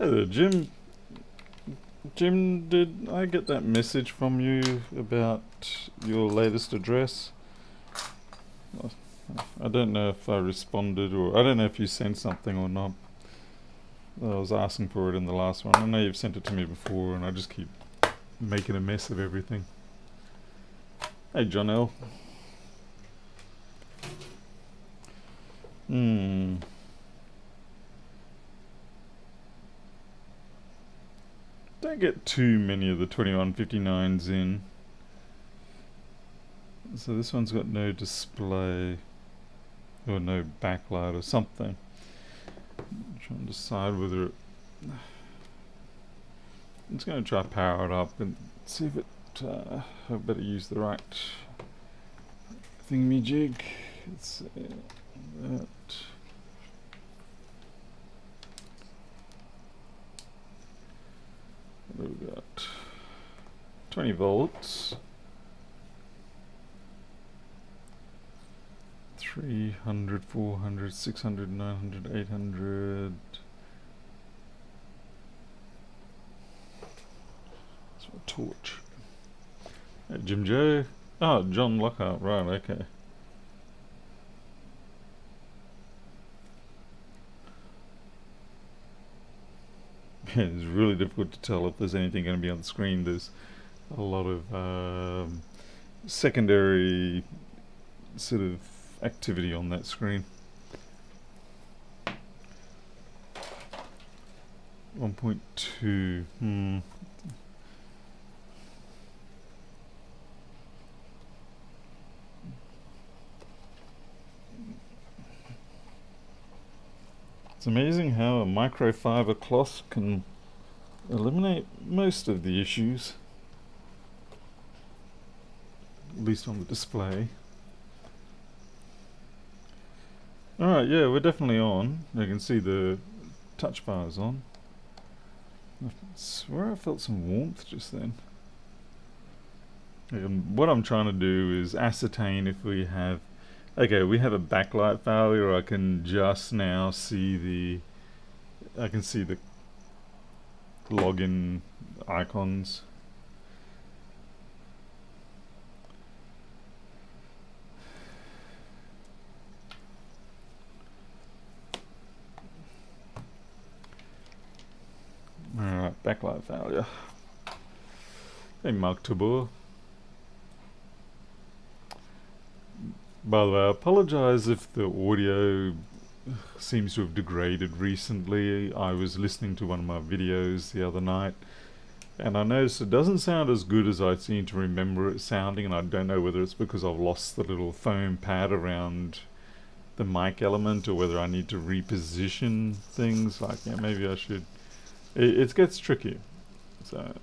Hey there, Jim. Jim, did I get that message from you about your latest address? I don't know if I responded, or I don't know if you sent something or not. I was asking for it in the last one. I know you've sent it to me before, and I just keep making a mess of everything. Hey, John L. Hmm. Don't get too many of the 2159s in. So this one's got no display, or no backlight, or something. I'm trying to decide whether it... I'm just going to try power it up and see if it... I better use the right thingamajig. It's that. What have we got? 20 volts. 300, 400, 600, 900, 800. That's a torch. Hey, Jim Joe. Oh, John Lockhart. Right, okay. It's really difficult to tell if there's anything going to be on the screen. There's a lot of secondary sort of activity on that screen. 1.2. It's amazing how a microfiber cloth can eliminate most of the issues, at least on the display. Alright, yeah, we're definitely on. You can see the touch bar is on. I swear I felt some warmth just then. And what I'm trying to do is ascertain if we have... Okay, we have a backlight failure. I can just now see the... I can see the login icons. Alright, backlight failure. Hey, Mark Tabor. By the way, I apologize if the audio seems to have degraded recently. I was listening to one of my videos the other night, and I noticed it doesn't sound as good as I seem to remember it sounding, and I don't know whether it's because I've lost the little foam pad around the mic element, or whether I need to reposition things. Like, yeah, maybe I should... It gets tricky. So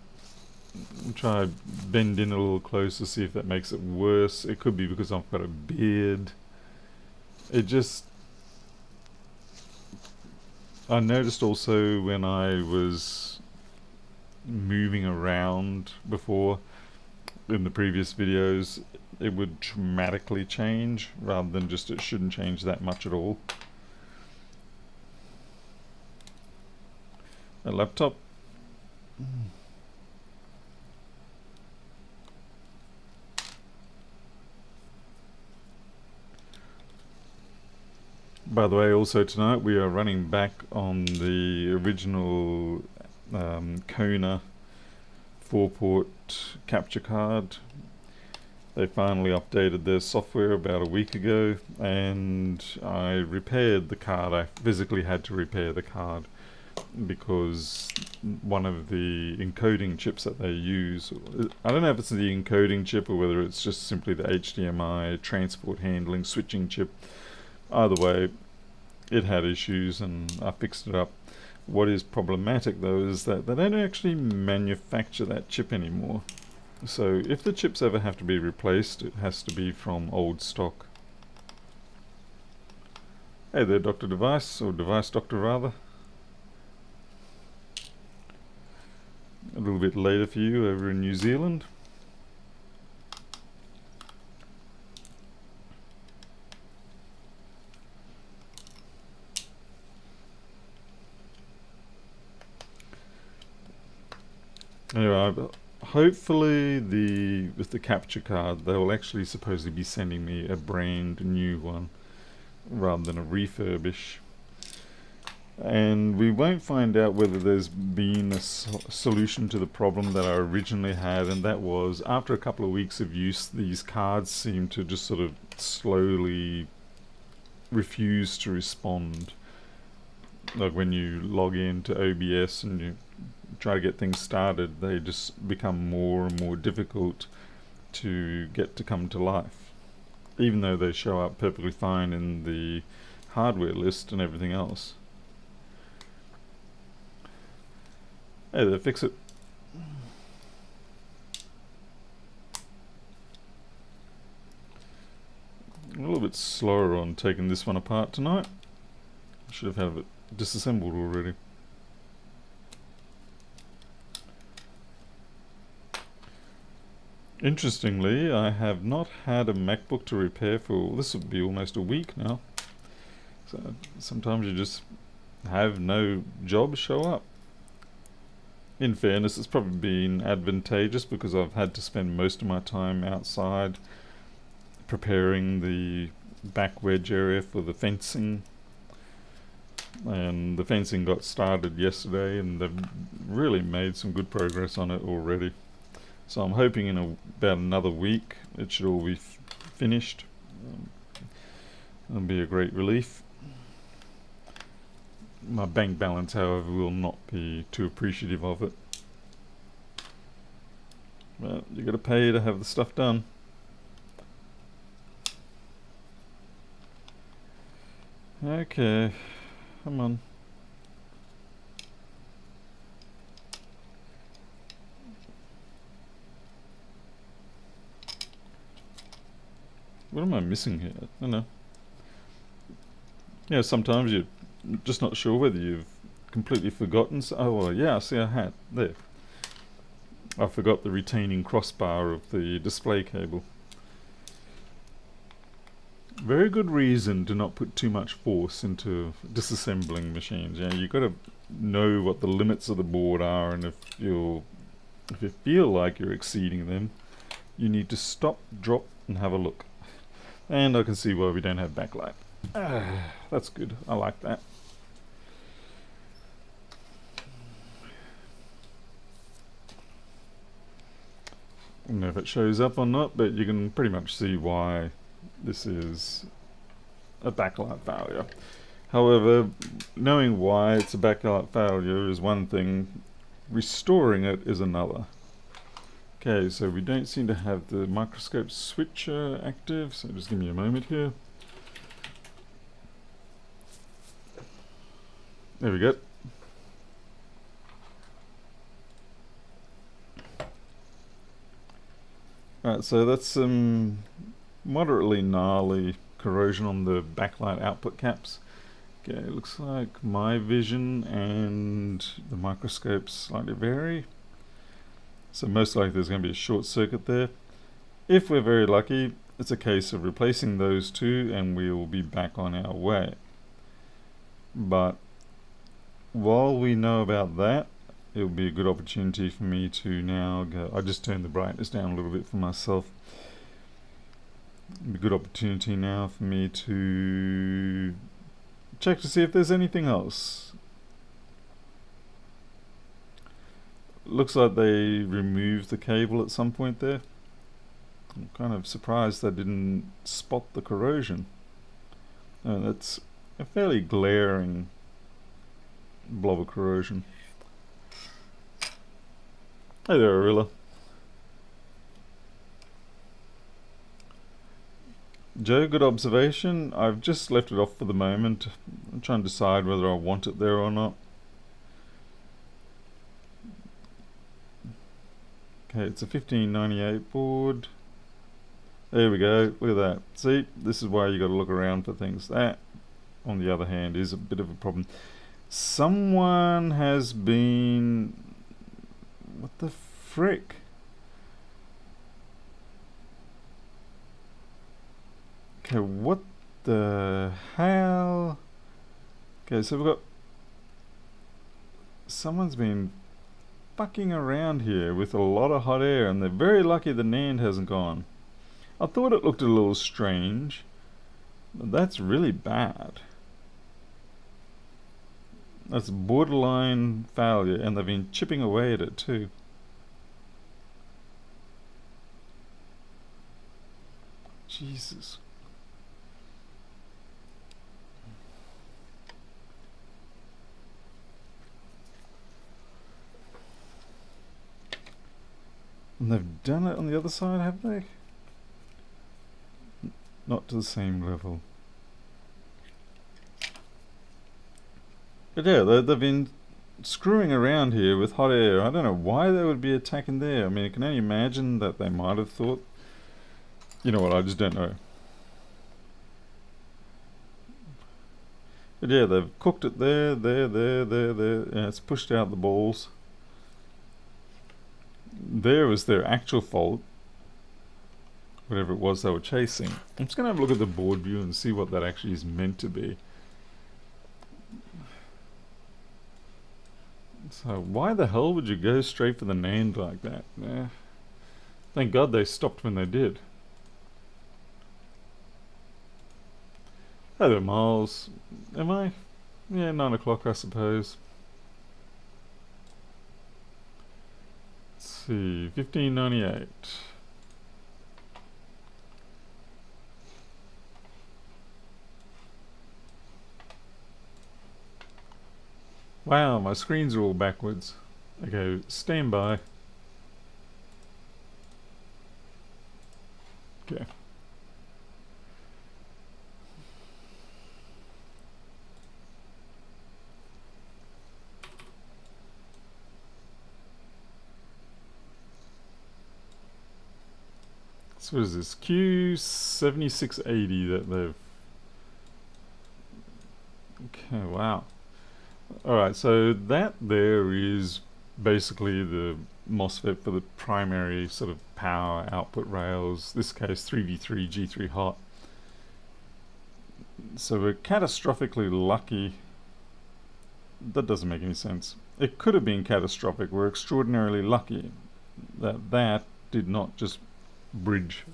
I'll try bend in a little closer, see if that makes it worse. It could be because I've got a beard. It just... I noticed also when I was moving around before in the previous videos, it would dramatically change rather than just it shouldn't change that much at all. A laptop. By the way, also tonight we are running back on the original Kona 4-port capture card. They finally updated their software about a week ago, and I repaired the card. I physically had to repair the card because one of the encoding chips that they use, I don't know if it's the encoding chip or whether it's just simply the HDMI transport handling switching chip. Either way, it had issues and I fixed it up. What is problematic though is that they don't actually manufacture that chip anymore. So if the chips ever have to be replaced, it has to be from old stock. Hey there, Dr. Device, or Device Doctor rather. A little bit later for you over in New Zealand. Anyway, hopefully with the capture card, they will actually supposedly be sending me a brand new one rather than a refurbish. And we won't find out whether there's been a solution to the problem that I originally had, and that was after a couple of weeks of use, these cards seem to just sort of slowly refuse to respond. Like when you log into OBS and you try to get things started, they just become more and more difficult to get to come to life, even though they show up perfectly fine in the hardware list and everything else. Hey there, fix it. A little bit slower on taking this one apart tonight. I should have had it disassembled already. Interestingly, I have not had a MacBook to repair for, this would be almost a week now. So sometimes you just have no job show up. In fairness, it's probably been advantageous because I've had to spend most of my time outside preparing the back wedge area for the fencing. And the fencing got started yesterday and they've really made some good progress on it already. So I'm hoping in about another week it should all be finished. It'll be a great relief. My bank balance, however, will not be too appreciative of it. But you gotta pay to have the stuff done. Okay, come on. What am I missing here? I don't know. Yeah, sometimes you're just not sure whether you've completely forgotten. Oh, well, yeah, see, I had. There. I forgot the retaining crossbar of the display cable. Very good reason to not put too much force into disassembling machines. Yeah, you've got to know what the limits of the board are, and if you feel like you're exceeding them, you need to stop, drop, and have a look. And I can see why we don't have backlight. That's good. I like that. I don't know if it shows up or not, but you can pretty much see why this is a backlight failure. However, knowing why it's a backlight failure is one thing, restoring it is another. Okay, so we don't seem to have the microscope switcher active, so just give me a moment here. There we go. Alright, so that's some moderately gnarly corrosion on the backlight output caps. Okay, it looks like my vision and the microscopes slightly vary. So most likely there's going to be a short circuit there. If we're very lucky, it's a case of replacing those two and we'll be back on our way. But while we know about that, it'll be a good opportunity for me to now go. I just turned the brightness down a little bit for myself. It'll be a good opportunity now for me to check to see if there's anything else. Looks like they removed the cable at some point there. I'm kind of surprised they didn't spot the corrosion. That's a fairly glaring blob of corrosion. Hey there, Arilla. Joe, good observation. I've just left it off for the moment. I'm trying to decide whether I want it there or not. Okay, it's a 1598 board. There we go, look at that. See, this is why you got to look around for things. That, on the other hand, is a bit of a problem. Someone has been... What the frick? Okay, what the hell? Okay, so we've got... Someone's been fucking around here with a lot of hot air, and they're very lucky the NAND hasn't gone. I thought it looked a little strange, but that's really bad. That's borderline failure, and they've been chipping away at it too. Jesus. And they've done it on the other side, have they? Not to the same level. But yeah, they've been screwing around here with hot air. I don't know why they would be attacking there. I mean, I can only imagine that they might have thought... You know what, I just don't know. But yeah, they've cooked it there. Yeah, it's pushed out the balls. There was their actual fault. Whatever it was they were chasing. I'm just going to have a look at the board view and see what that actually is meant to be. So why the hell would you go straight for the NAND like that? Thank God they stopped when they did. Hello, Miles. Am I? Yeah, 9 o'clock, I suppose. Let's see, 1598. Wow, my screens are all backwards. Okay, stand by. Okay. So what is this? Q7680 that they've... Okay, wow. Alright, so that there is basically the MOSFET for the primary sort of power output rails. This case 3v3 G3 hot. So we're catastrophically lucky. That doesn't make any sense. It could have been catastrophic. We're extraordinarily lucky that that did not just bridge.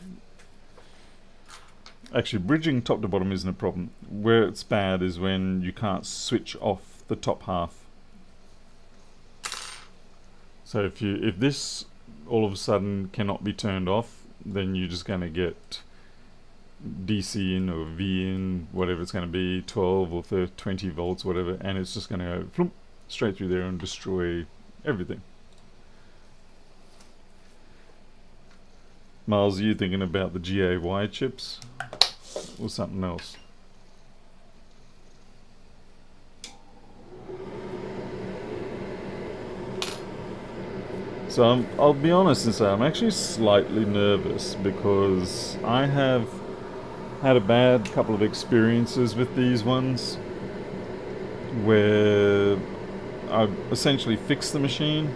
Actually, bridging top to bottom isn't a problem. Where it's bad is when you can't switch off the top half. So if this all of a sudden cannot be turned off, then you're just going to get DC in or V in, whatever it's going to be, 12 or 30, 20 volts, whatever, and it's just going to go floop, straight through there and destroy everything. Miles, are you thinking about the GAY chips or something else? So I'll be honest and say I'm actually slightly nervous because I have had a bad couple of experiences with these ones where I essentially fix the machine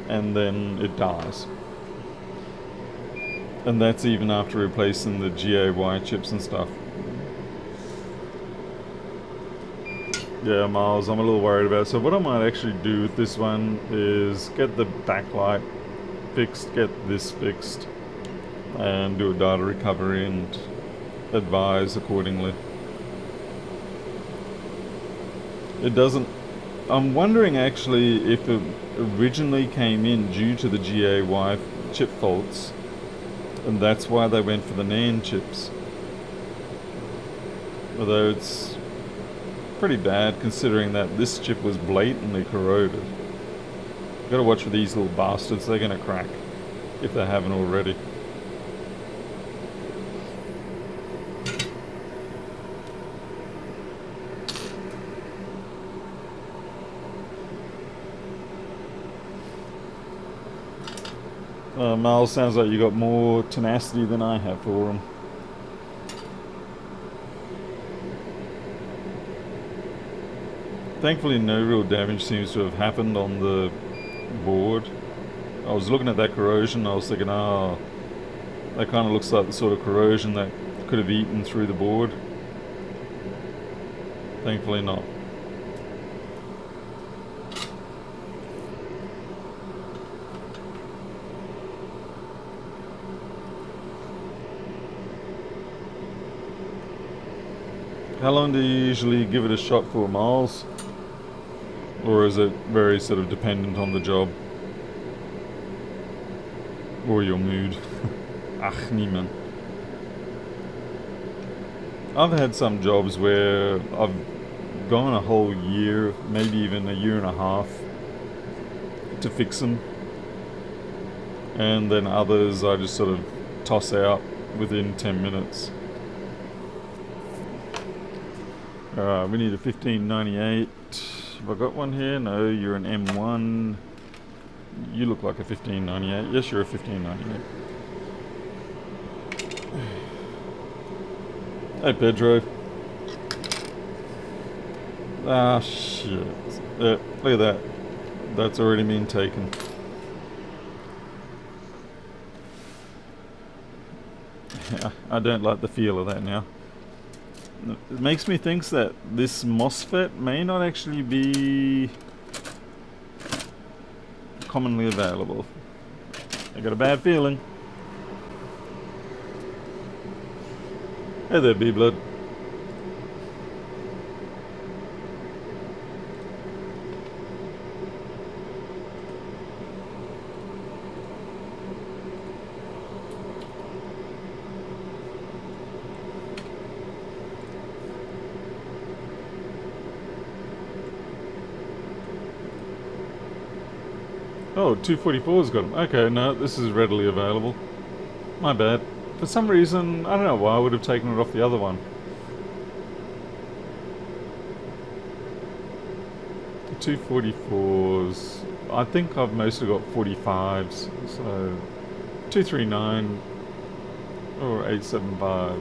and then it dies. And that's even after replacing the GAY chips and stuff. Yeah, Miles, I'm a little worried about it. So what I might actually do with this one is get the backlight fixed, get this fixed, and do a data recovery and advise accordingly. It doesn't... I'm wondering actually if it originally came in due to the GAY chip faults, and that's why they went for the NAND chips. Although it's pretty bad considering that this chip was blatantly corroded. Gotta watch for these little bastards, they're gonna crack if they haven't already. Miles, sounds like you got more tenacity than I have for them. Thankfully no real damage seems to have happened on the board. I was looking at that corrosion, I was thinking, oh, that kind of looks like the sort of corrosion that could have eaten through the board. Thankfully not. How long do you usually give it a shot for, Miles? Or is it very sort of dependent on the job? Or your mood? Ach, niemand. I've had some jobs where I've gone a whole year, maybe even a year and a half, to fix them. And then others I just sort of toss out within 10 minutes. Alright, we need a 1598. Have I got one here? No, you're an M1. You look like a 1598. Yes, you're a 1598. Hey, Pedro. Ah, shit. Yeah, look at that. That's already been taken. Yeah, I don't like the feel of that now. It makes me think that this MOSFET may not actually be commonly available. I got a bad feeling. Hey there, B-Blood. Oh, 244's got them. Okay, no, this is readily available. My bad. For some reason, I don't know why I would have taken it off the other one. The 244s, I think I've mostly got 45s, so 239 or 875.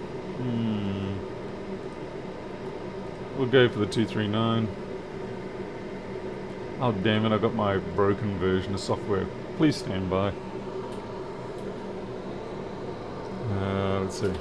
We'll go for the 239. Oh damn it, I got my broken version of software. Please stand by. Let's see.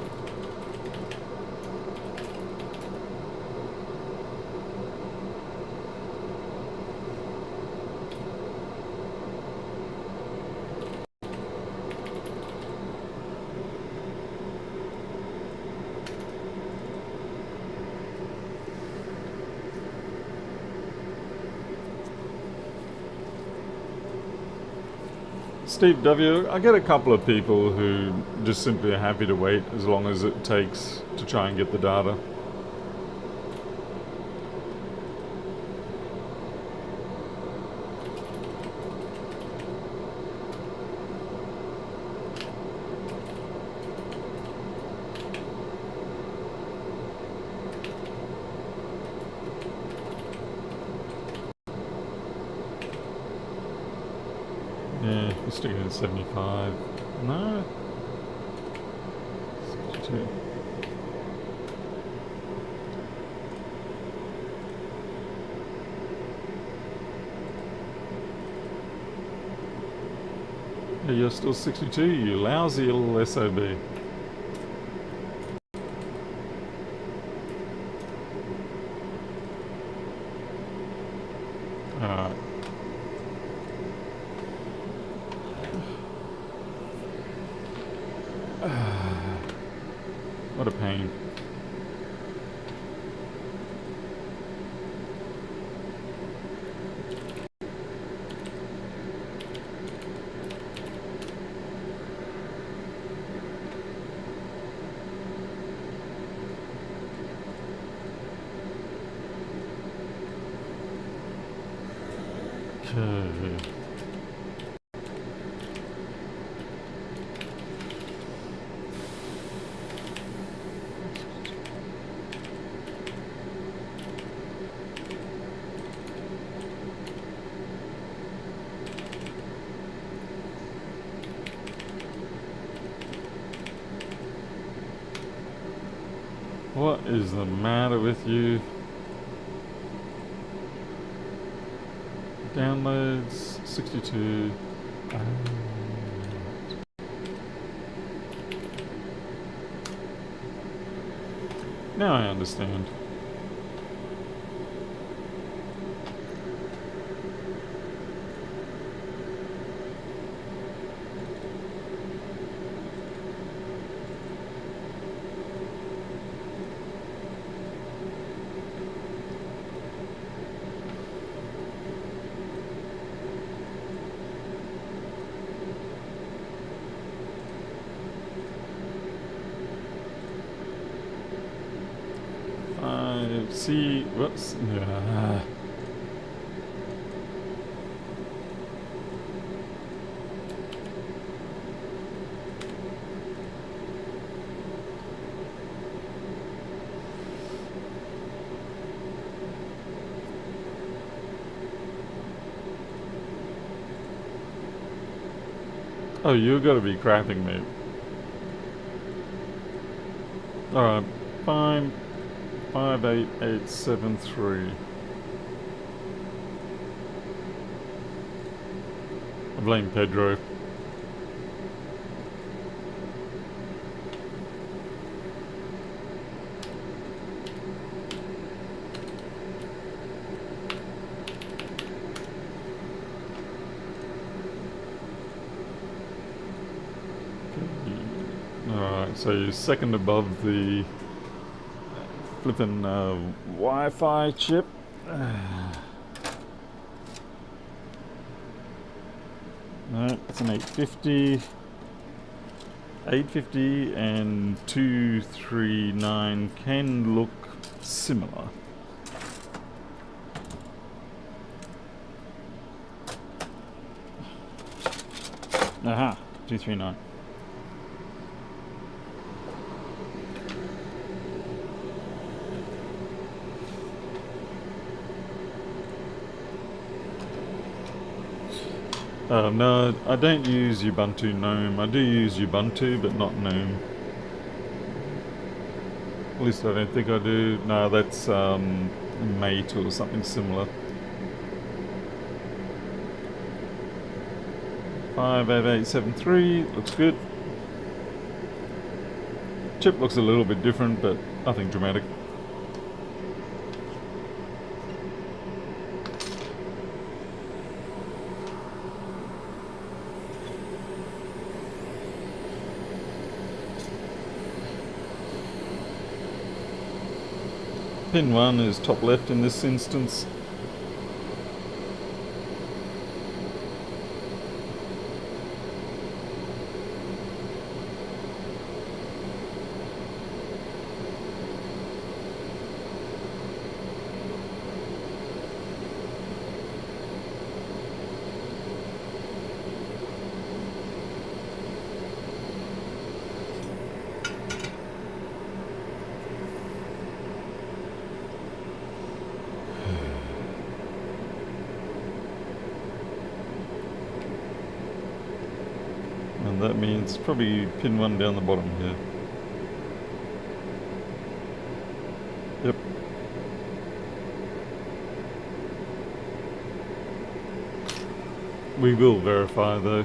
Steve W, I get a couple of people who just simply are happy to wait as long as it takes to try and get the data. Yeah, we're sticking at 75. No. 62. Yeah, you're still 62, you lousy little SOB. Alright. What a pain. Okay. What is the matter with you? Downloads 62. Now I understand. I see. Whoops. Yeah. Oh, you gotta be crapping me. Alright, fine. 58873. I blame Pedro. Alright, so you're second above the flipping Wi-Fi chip. No, it's an 850. 850 and 239 can look similar. Aha, 239. No, I don't use Ubuntu Gnome. I do use Ubuntu, but not Gnome. At least I don't think I do. No, that's Mate or something similar. 58873 looks good. Chip looks a little bit different, but nothing dramatic. Pin 1 is top left in this instance. And that means probably pin 1 down the bottom here. Yep. We will verify though.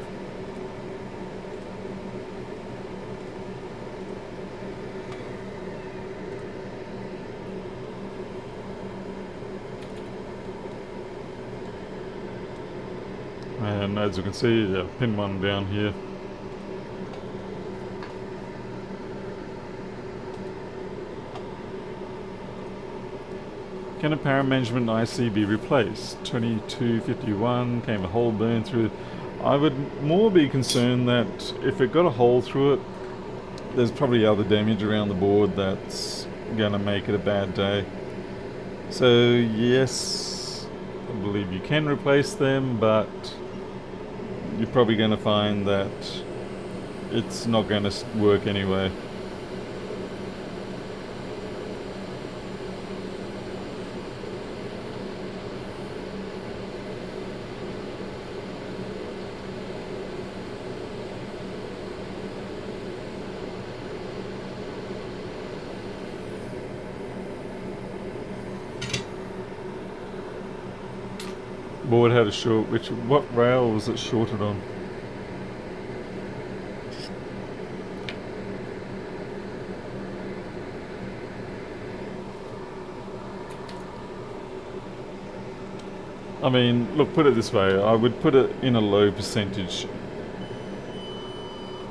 And as you can see, yeah, pin 1 down here. Can a power management IC be replaced? 2251 came a hole burn through. I would more be concerned that if it got a hole through it, there's probably other damage around the board that's gonna make it a bad day. So yes, I believe you can replace them, but you're probably gonna find that it's not gonna work anyway. Board had a short, what rail was it shorted on? I mean, look, put it this way, I would put it in a low percentage.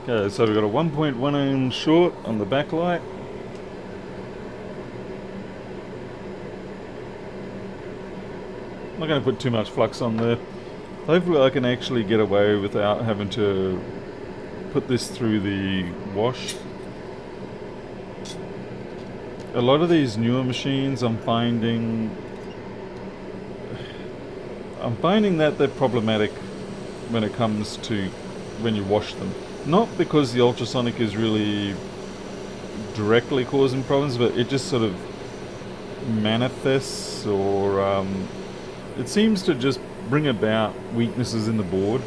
Okay, so we've got a 1.1 ohm short on the backlight. I'm not going to put too much flux on there. Hopefully I can actually get away without having to put this through the wash. a lot of these newer machines, I'm finding that they're problematic when it comes to when you wash them. Not because the ultrasonic is really directly causing problems, but it just sort of manifests, or it seems to just bring about weaknesses in the board.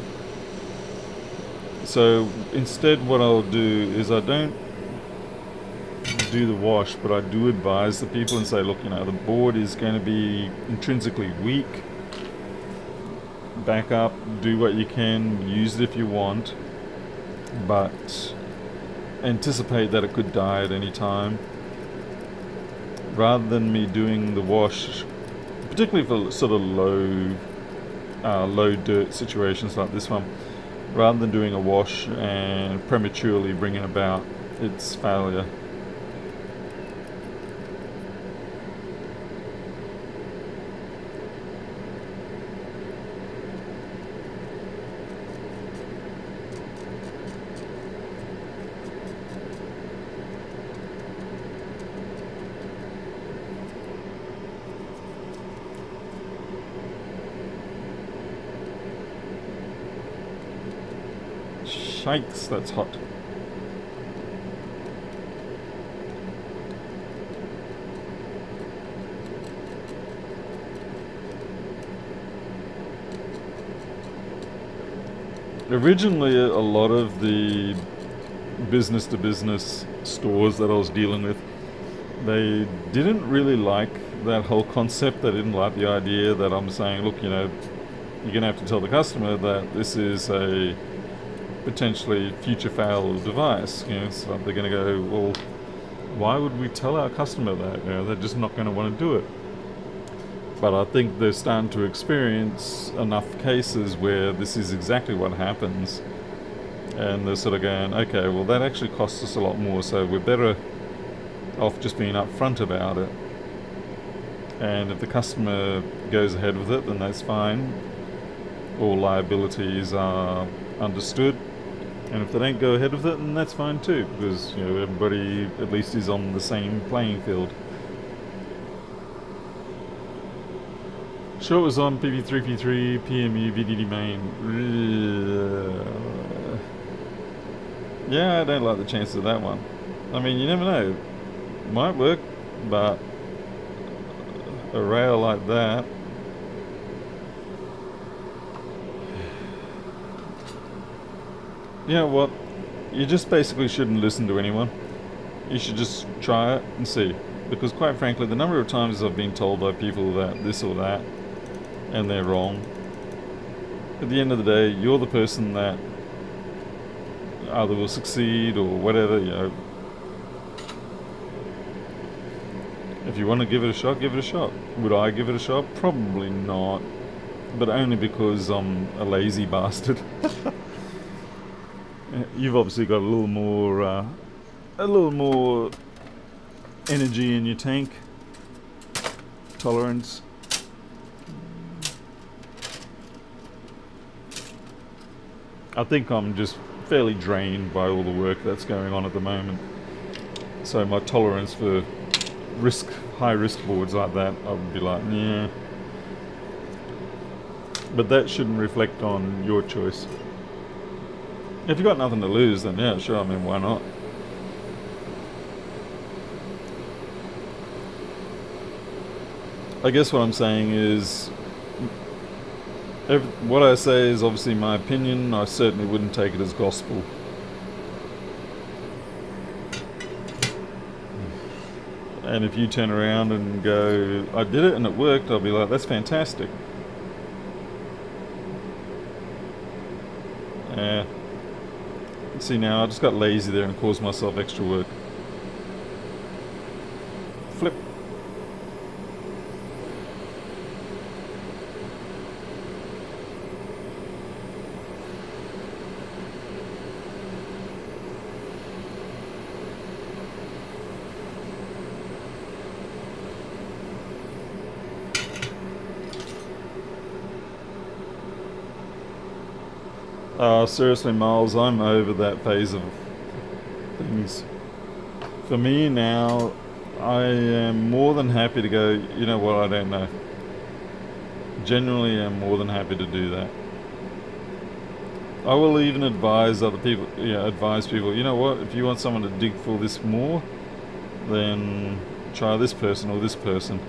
So instead what I'll do is I don't do the wash, but I do advise the people and say, look, the board is going to be intrinsically weak. Back up, do what you can, use it if you want, but anticipate that it could die at any time. Rather than me doing the wash, particularly for sort of low dirt situations like this one, rather than doing a wash and prematurely bringing about its failure. Shikes, that's hot. Originally, a lot of the business-to-business stores that I was dealing with, they didn't really like that whole concept. They didn't like the idea that I'm saying, look, you're going to have to tell the customer that this is a potentially future fail device. So they're going to go, well, why would we tell our customer that? They're just not going to want to do it. But I think they're starting to experience enough cases where this is exactly what happens, and they're sort of going, okay, well, that actually costs us a lot more, so we're better off just being upfront about it. And if the customer goes ahead with it, then that's fine. All liabilities are understood. And if they don't go ahead with it, then that's fine too, because everybody at least is on the same playing field. Sure, it was on PP3P3, PMU, VDD main. Yeah, I don't like the chances of that one. I mean, you never know. Might work, but a rail like that. You know what? You just basically shouldn't listen to anyone. You should just try it and see. Because quite frankly, the number of times I've been told by people that this or that, and they're wrong. At the end of the day, you're the person that either will succeed or whatever, If you want to give it a shot, give it a shot. Would I give it a shot? Probably not. But only because I'm a lazy bastard. You've obviously got a little more energy in your tank. Tolerance. I think I'm just fairly drained by all the work that's going on at the moment. So my tolerance for high risk boards like that, I would be like, yeah. But that shouldn't reflect on your choice. If you've got nothing to lose, then yeah, sure, why not? I guess what I'm saying is, what I say is obviously my opinion. I certainly wouldn't take it as gospel. And if you turn around and go, I did it and it worked, I'll be like, that's fantastic. Yeah. See, now I just got lazy there and caused myself extra work. Flip. Seriously, Miles, I'm over that phase of things. For me now, I am more than happy to go, you know what, I don't know. Generally, I'm more than happy to do that. I will even advise other people, advise people, you know what, if you want someone to dig for this more, then try this person or this person.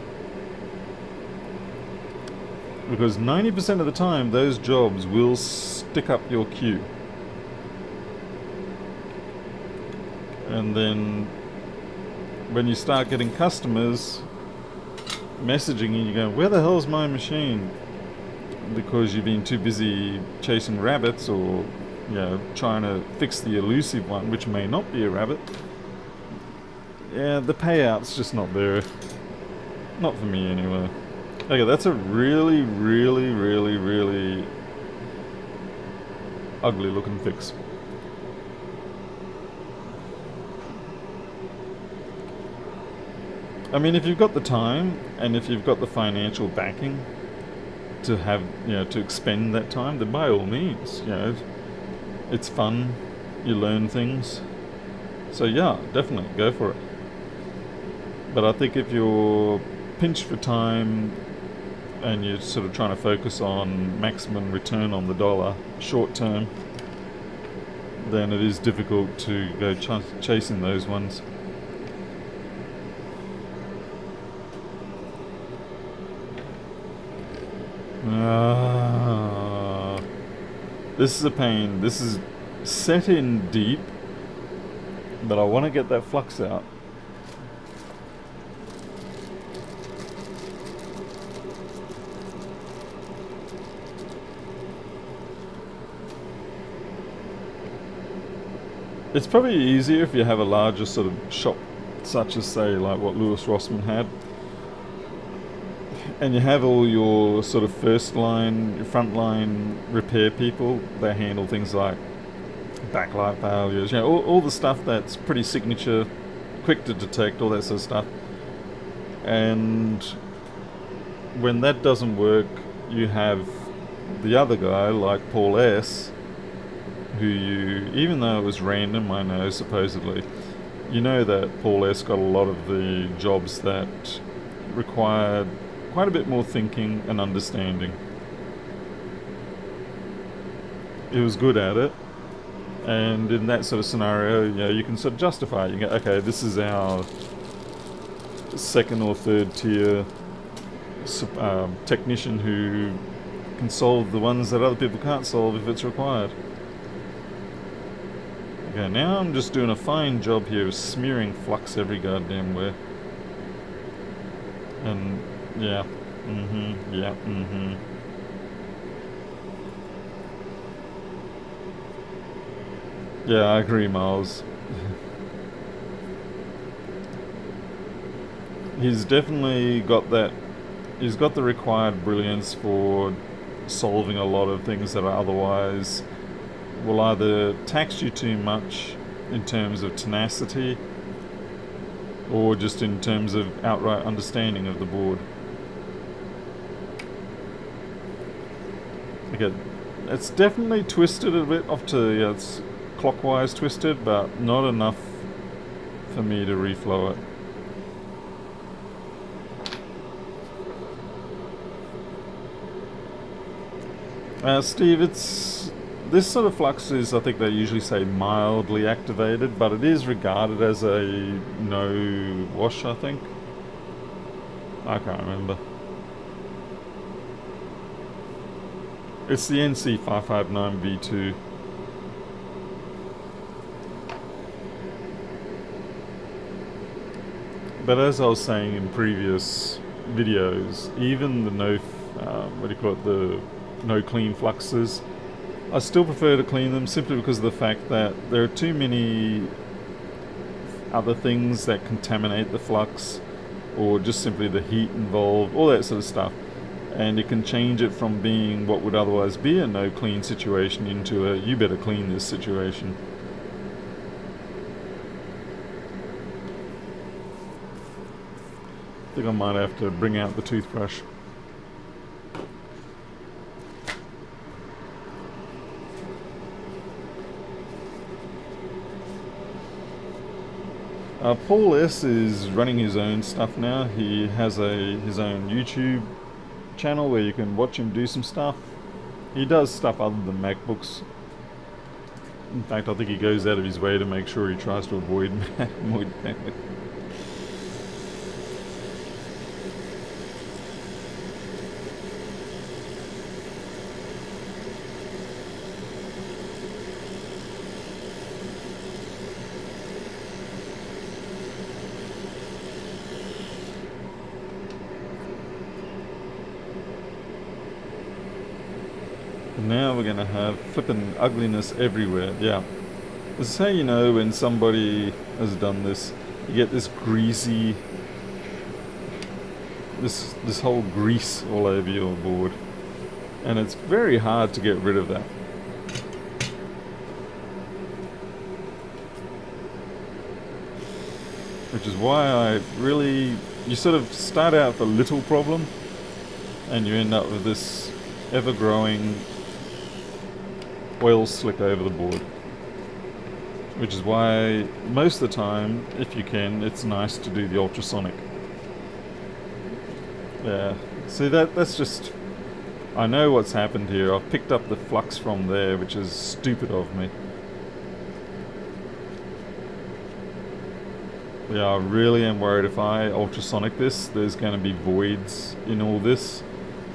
Because 90% of the time, those jobs will stick up your queue. And then when you start getting customers messaging you, you go, where the hell's my machine? Because you've been too busy chasing rabbits or trying to fix the elusive one, which may not be a rabbit. Yeah, the payout's just not there. Not for me anyway. Okay, that's a really, really, really, really ugly looking fix. I mean, if you've got the time and if you've got the financial backing to have, to expend that time, then by all means, it's fun, you learn things. So yeah, definitely go for it. But I think if you're pinched for time and you're sort of trying to focus on maximum return on the dollar short term, then it is difficult to go chasing those ones. This is a pain. This is set in deep, but I want to get that flux out. It's probably easier if you have a larger sort of shop, such as say like what Lewis Rossman had, and you have all your sort of first line, your front line repair people. They handle things like backlight failures, all the stuff that's pretty signature, quick to detect, all that sort of stuff. And when that doesn't work, you have the other guy like Paul S, who even though it was random, I know supposedly, that Paul S got a lot of the jobs that required quite a bit more thinking and understanding. He was good at it, and in that sort of scenario, you can sort of justify it. You go, okay, this is our second or third tier technician who can solve the ones that other people can't solve if it's required. Okay, now I'm just doing a fine job here of smearing flux every goddamn where. And yeah, Yeah, I agree, Miles. He's definitely got that. He's got the required brilliance for solving a lot of things that are otherwise will either tax you too much in terms of tenacity or just in terms of outright understanding of the board. Okay, it's definitely twisted a bit off to, it's clockwise twisted, but not enough for me to reflow it. Steve, this sort of flux is, I think they usually say mildly activated, but it is regarded as a no wash, I think. I can't remember. It's the NC559V2. But as I was saying in previous videos, even the the no clean fluxes, I still prefer to clean them simply because of the fact that there are too many other things that contaminate the flux, or just simply the heat involved, all that sort of stuff. And it can change it from being what would otherwise be a no clean situation into a you better clean this situation. I think I might have to bring out the toothbrush. Paul S is running his own stuff now. He has his own YouTube channel where you can watch him do some stuff. He does stuff other than MacBooks. In fact, I think he goes out of his way to make sure he tries to avoid MacBooks. Now we're gonna have flippin' ugliness everywhere. Yeah. This is how you know when somebody has done this. You get this greasy, this whole grease all over your board. And it's very hard to get rid of that. Which is why you sort of start out with a little problem and you end up with this ever-growing oil slick over the board. Which is why most of the time, if you can, it's nice to do the ultrasonic. Yeah, see that's just... I know what's happened here. I've picked up the flux from there, which is stupid of me. Yeah, I really am worried if I ultrasonic this, there's going to be voids in all this,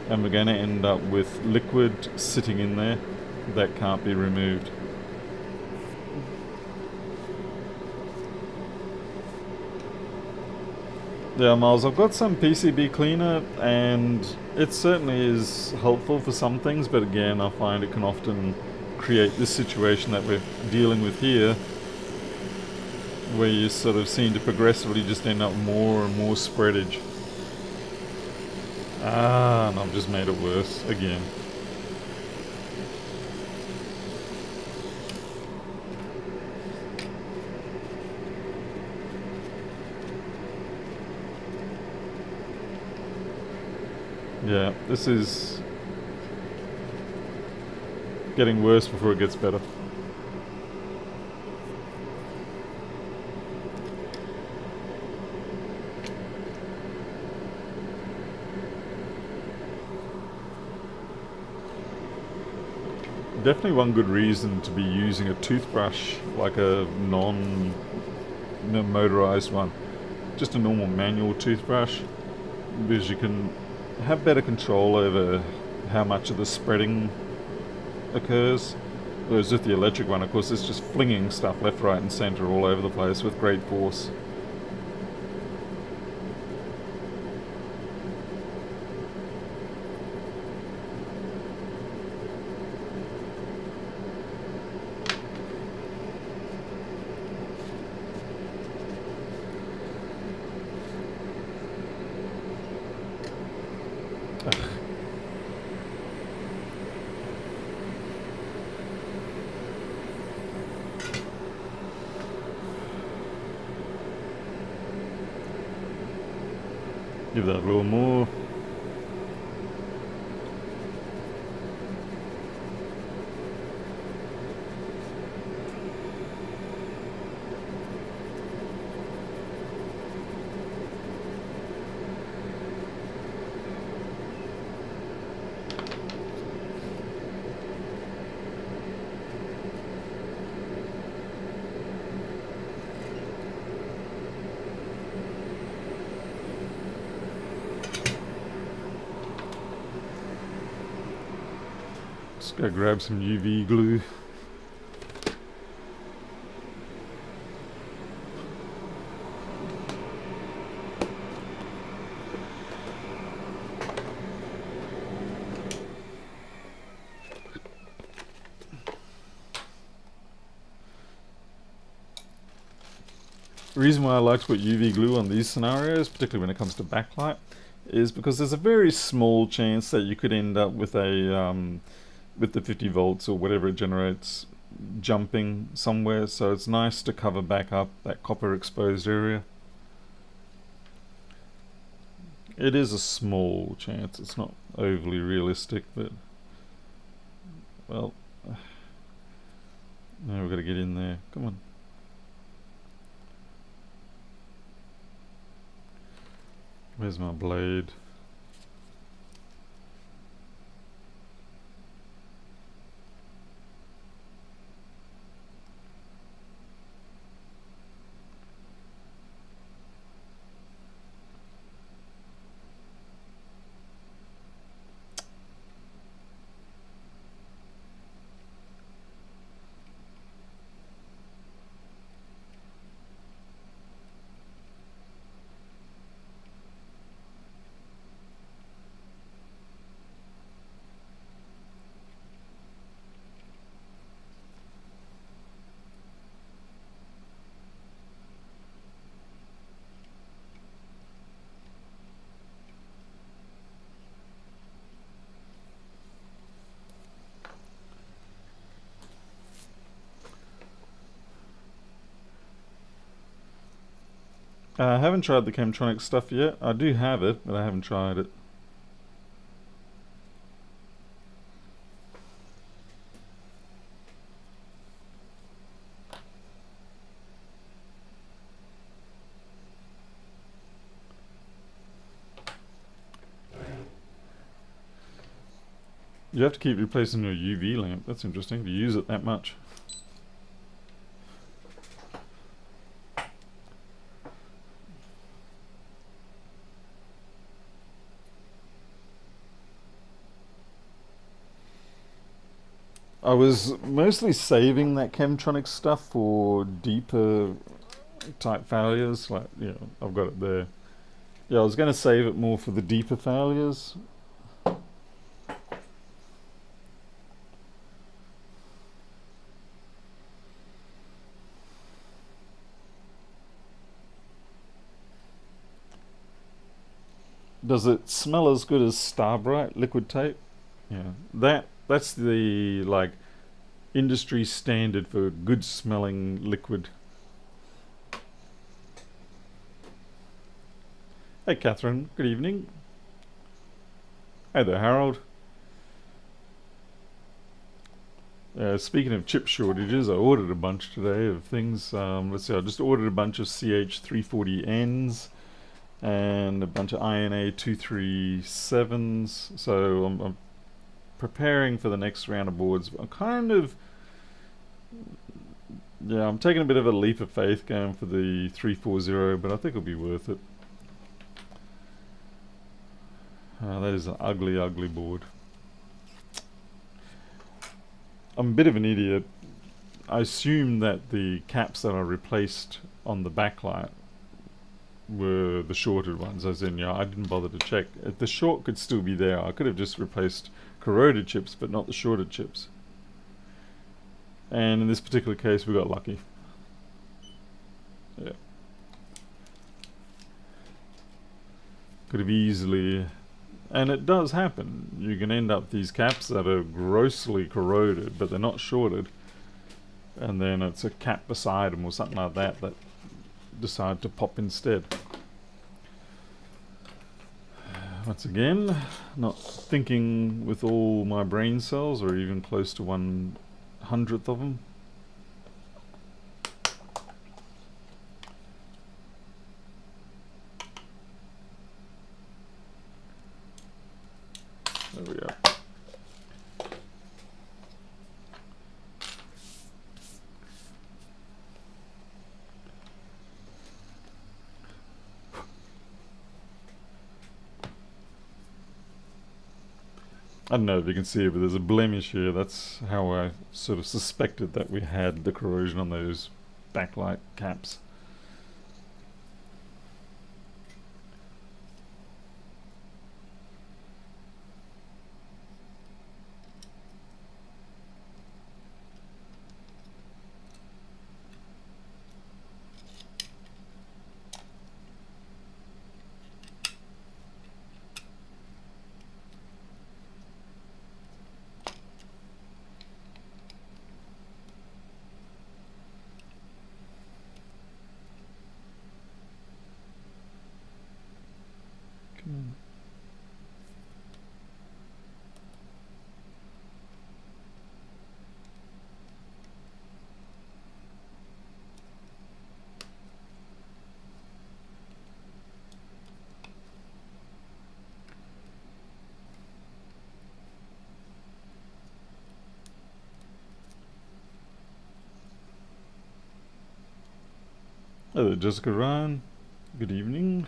and we're going to end up with liquid sitting in there that can't be removed. Yeah, Miles, I've got some PCB cleaner, and it certainly is helpful for some things, but again, I find it can often create this situation that we're dealing with here, where you sort of seem to progressively just end up more and more spreadage. And I've just made it worse again. Yeah, this is getting worse before it gets better. Definitely one good reason to be using a toothbrush, like a non-motorized one. Just a normal manual toothbrush, because you can have better control over how much of the spreading occurs. Whereas with the electric one, of course, it's just flinging stuff left, right and center all over the place with great force. Give that a little more. Just go grab some UV glue. The reason why I like to put UV glue on these scenarios, particularly when it comes to backlight, is because there's a very small chance that you could end up with a with the 50 volts or whatever it generates jumping somewhere, so it's nice to cover back up that copper exposed area. It is a small chance, it's not overly realistic, but well, now we've got to get in there, come on. Where's my blade? I haven't tried the Chemtronic stuff yet. I do have it, but I haven't tried it. You have to keep replacing your UV lamp. That's interesting. Do you use it that much? I was mostly saving that Chemtronic stuff for deeper type failures. Like, you know, I've got it there. Yeah, I was going to save it more for the deeper failures. Does it smell as good as Starbright liquid tape? Yeah, that's the like industry standard for good smelling liquid. Hey Catherine, good evening. Hey there Harold. Speaking of chip shortages, I ordered a bunch today of things. Let's see, I just ordered a bunch of CH340Ns and a bunch of INA 237s. So I'm preparing for the next round of boards. I'm kind of, yeah, I'm taking a bit of a leap of faith going for the 340, but I think it'll be worth it. That is an ugly, ugly board. I'm a bit of an idiot. I assumed that the caps that I replaced on the backlight were the shorted ones, as in, I didn't bother to check. If the short could still be there, I could have just replaced corroded chips, but not the shorted chips. And in this particular case, we got lucky. Yeah. Could have easily... And it does happen. You can end up with these caps that are grossly corroded, but they're not shorted. And then it's a cap beside them or something like that that decide to pop instead. Once again, not thinking with all my brain cells, or even close to 1/100th of them. There we go. I don't know if you can see it, but there's a blemish here. That's how I sort of suspected that we had the corrosion on those backlight caps. Hello, Jessica Ryan. Good evening.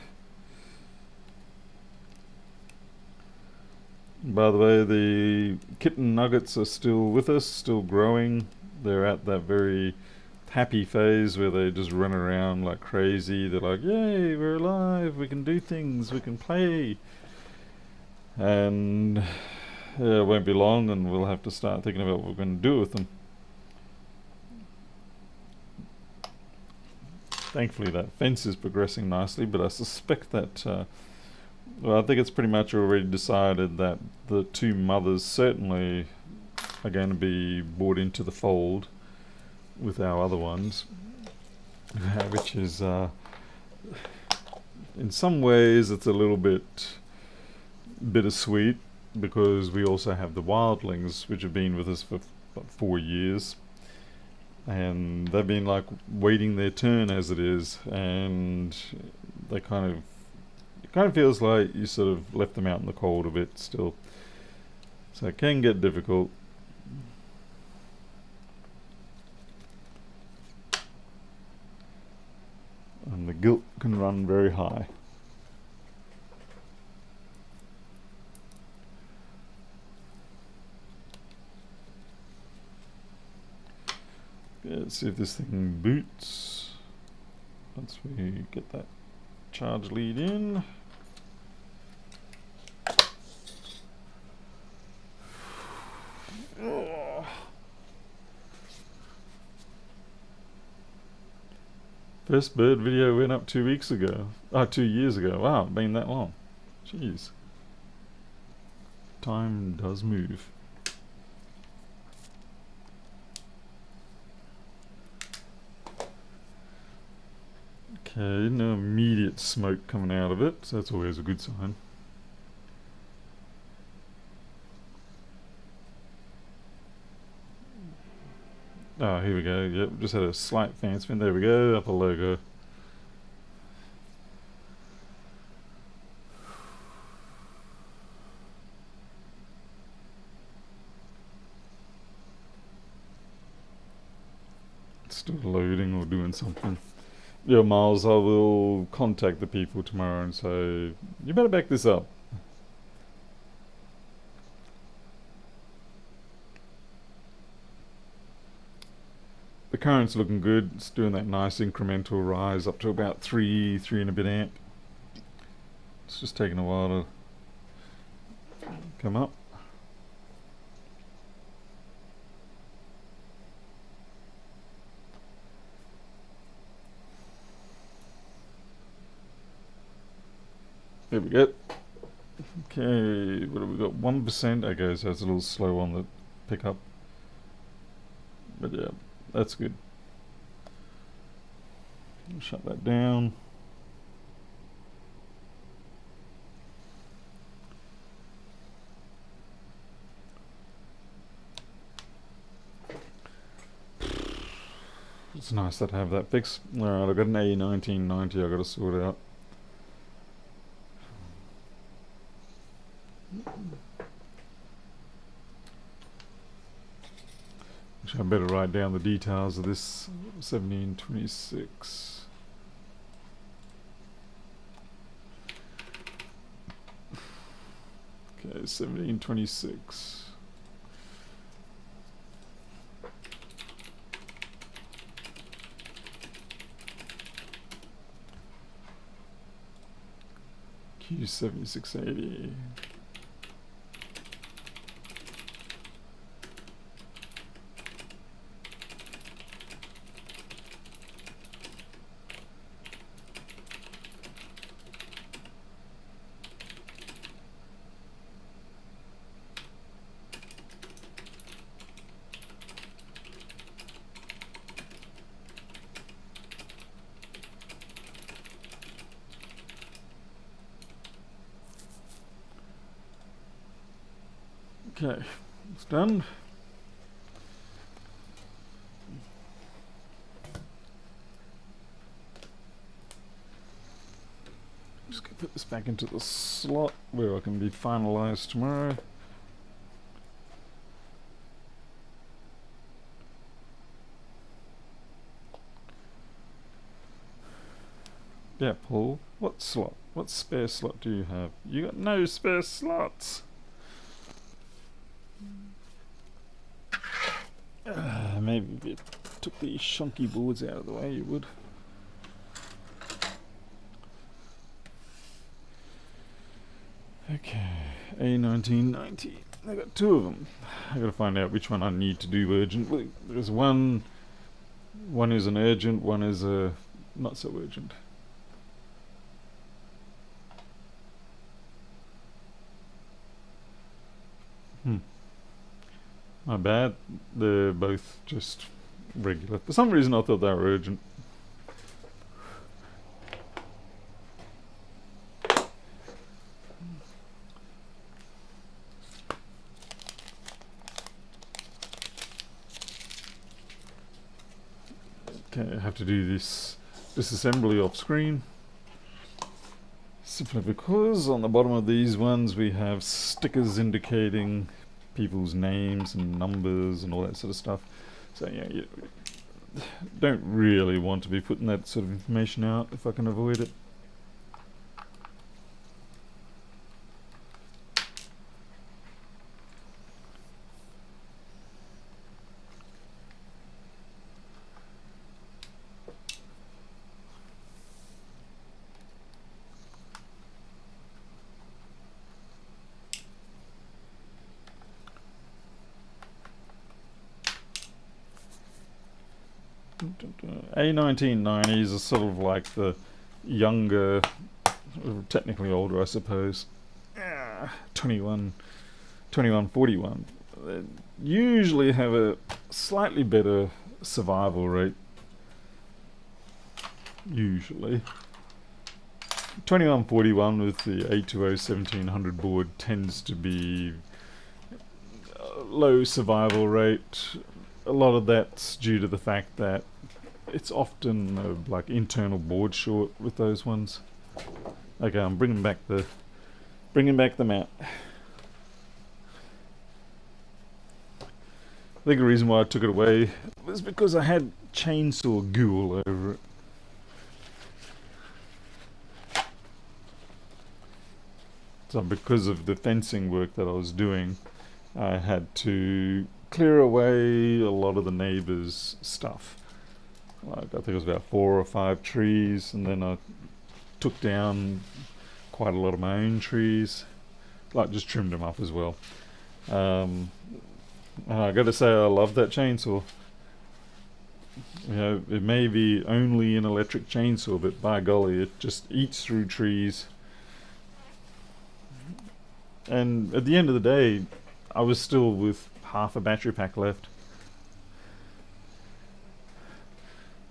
By the way, the kitten nuggets are still with us, still growing. They're at that very happy phase where they just run around like crazy. They're like, yay, we're alive, we can do things, we can play. And it won't be long and we'll have to start thinking about what we're going to do with them. Thankfully that fence is progressing nicely, but I suspect that well, I think it's pretty much already decided that the two mothers certainly are going to be brought into the fold with our other ones, which is in some ways it's a little bit bittersweet because we also have the wildlings, which have been with us for about 4 years, and they've been like waiting their turn as it is, and they kind of, it kind of feels like you sort of left them out in the cold a bit still, so it can get difficult. And the guilt can run very high. Okay, let's see if this thing boots once we get that charge lead in. Oh. First bird video went up 2 weeks ago. 2 years ago. Wow, it's been that long. Jeez. Time does move. Okay, no immediate smoke coming out of it, so that's always a good sign. Oh, here we go. Yep, just had a slight fan spin. There we go, up a logo. It's still loading or doing something. Yeah, Miles, I will contact the people tomorrow and say, you better back this up. The current's looking good. It's doing that nice incremental rise up to about 3 and a bit amp. It's just taking a while to come up. There we go. Okay, what have we got? 1%. Okay, so it's a little slow on the pickup. But yeah, that's good. Shut that down. It's nice that I have that fixed. Alright, I've got an A1990 I've got to sort out. Actually, I better write down the details of this 1726. Okay, 1726. Q7680. Okay, it's done. Just gonna put this back into the slot where I can be finalized tomorrow. Yeah, Paul. What slot? What spare slot do you have? You got no spare slots. Maybe if you took these shonky boards out of the way, you would. Okay, A1990. I got two of them. I gotta find out which one I need to do urgently. There's one is an urgent, one is a not so urgent. My bad. They're both just regular. For some reason I thought they were urgent. Okay, I have to do this disassembly off screen. Simply because on the bottom of these ones we have stickers indicating people's names and numbers and all that sort of stuff. So yeah, you don't really want to be putting that sort of information out if I can avoid it. A1990s are sort of like the younger, technically older I suppose, 2141. They usually have a slightly better survival rate. Usually. 2141 with the A201700 board tends to be low survival rate. A lot of that's due to the fact that it's often like internal board short with those ones. Okay, I'm bringing back the map. I think the reason why I took it away was because I had chainsaw goo all over it. So because of the fencing work that I was doing, I had to clear away a lot of the neighbours' stuff. Like I think it was about 4 or 5 trees, and then I took down quite a lot of my own trees. Like just trimmed them up as well. I gotta say I love that chainsaw. You know, it may be only an electric chainsaw, but by golly, it just eats through trees. And at the end of the day, I was still with half a battery pack left.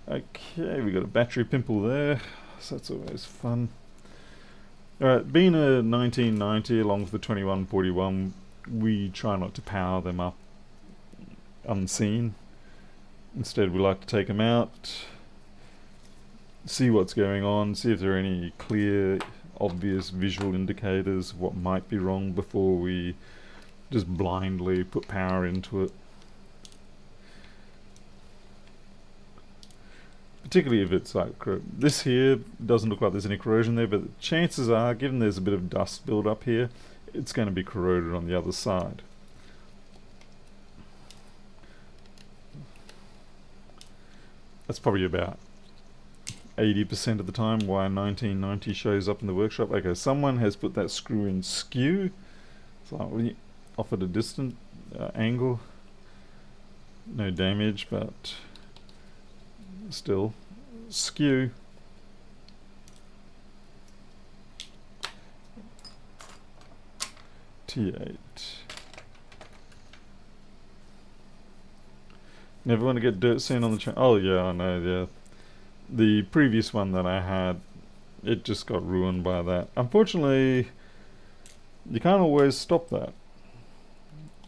Okay, we got a battery pimple there, so that's always fun. Alright, being a 1990 along with the 2141, we try not to power them up unseen. Instead we like to take them out, see what's going on, see if there are any clear, obvious visual indicators of what might be wrong before we just blindly put power into it. Particularly if it's like this here doesn't look like there's any corrosion there, but chances are, given there's a bit of dust build up here, it's going to be corroded on the other side. That's probably about 80% of the time why 1990 shows up in the workshop. Okay, someone has put that screw in skew, slightly off at a distant angle. No damage, but still skew. T8. Never want to get dirt sand on the chain. Oh yeah, I know, yeah. The previous one that I had, it just got ruined by that. Unfortunately, you can't always stop that.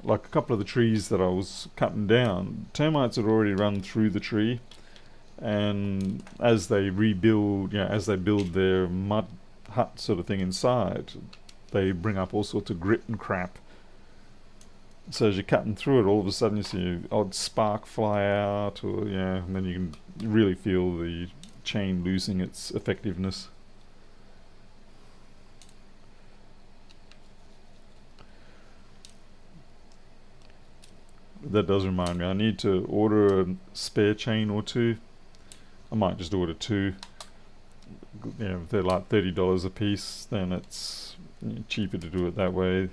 Like a couple of the trees that I was cutting down, termites had already run through the tree, and as they rebuild, as they build their mud hut sort of thing inside, they bring up all sorts of grit and crap. So as you're cutting through it, all of a sudden you see an odd spark fly out, or and then you can really feel the chain losing its effectiveness. That does remind me, I need to order a spare chain or two. I might just order two. You know, if they're like $30 a piece, then it's cheaper to do it that way.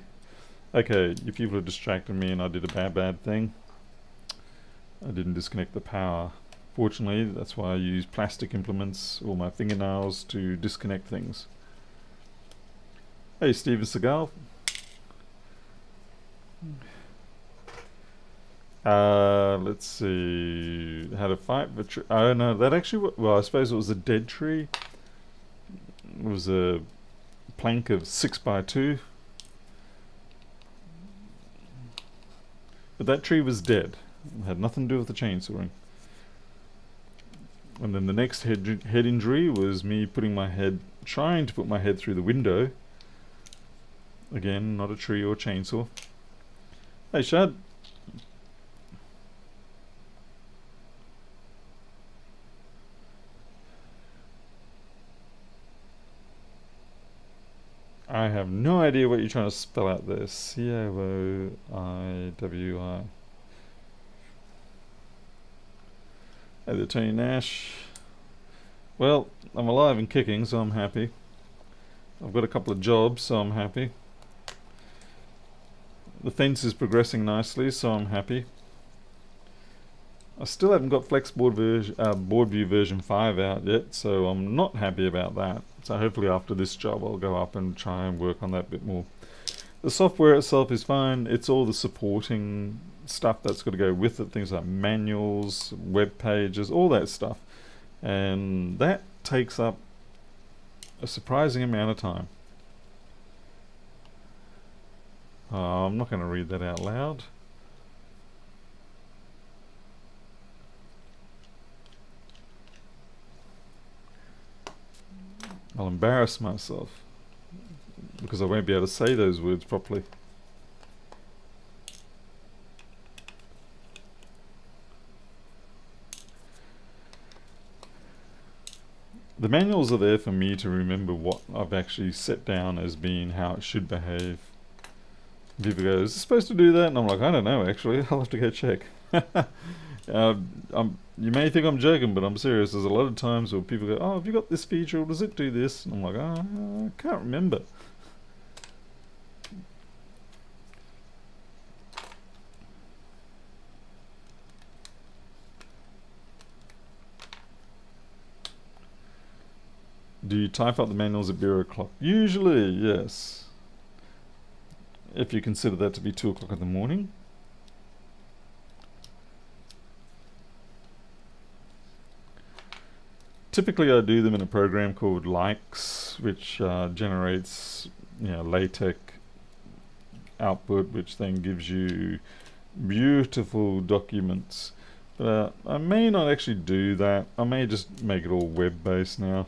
Okay, you people are distracting me and I did a bad thing. I didn't disconnect the power. Fortunately, that's why I use plastic implements or my fingernails to disconnect things. Hey, Steven Seagal. Let's see. How to fight the tree. I don't know. That actually, well, I suppose it was a dead tree. It was a plank of 6x2. But that tree was dead. It had nothing to do with the chainsawing. And then the next head injury was me trying to put my head through the window. Again, not a tree or chainsaw. Hey, Shad. I have no idea what you're trying to spell out there. C-O-I-W-I. Hey there, Tony Nash. Well, I'm alive and kicking, so I'm happy. I've got a couple of jobs, so I'm happy. The fence is progressing nicely, so I'm happy. I still haven't got BoardView version 5 out yet, so I'm not happy about that. So hopefully after this job I'll go up and try and work on that a bit more. The software itself is fine. It's all the supporting stuff that's got to go with it, things like manuals, web pages, all that stuff. And that takes up a surprising amount of time. I'm not going to read that out loud. I'll embarrass myself because I won't be able to say those words properly. The manuals are there for me to remember what I've actually set down as being how it should behave. People go, is it supposed to do that? And I'm like, I don't know actually, I'll have to go check. You may think I'm joking, but I'm serious. There's a lot of times where people go, oh, have you got this feature, or does it do this? And I'm like, oh, I can't remember. Do you type up the manuals at 0 o'clock? Usually, yes. If you consider that to be 2 o'clock in the morning. Typically I do them in a program called Likes, which generates LaTeX output, which then gives you beautiful documents. But I may not actually do that. I may just make it all web-based now.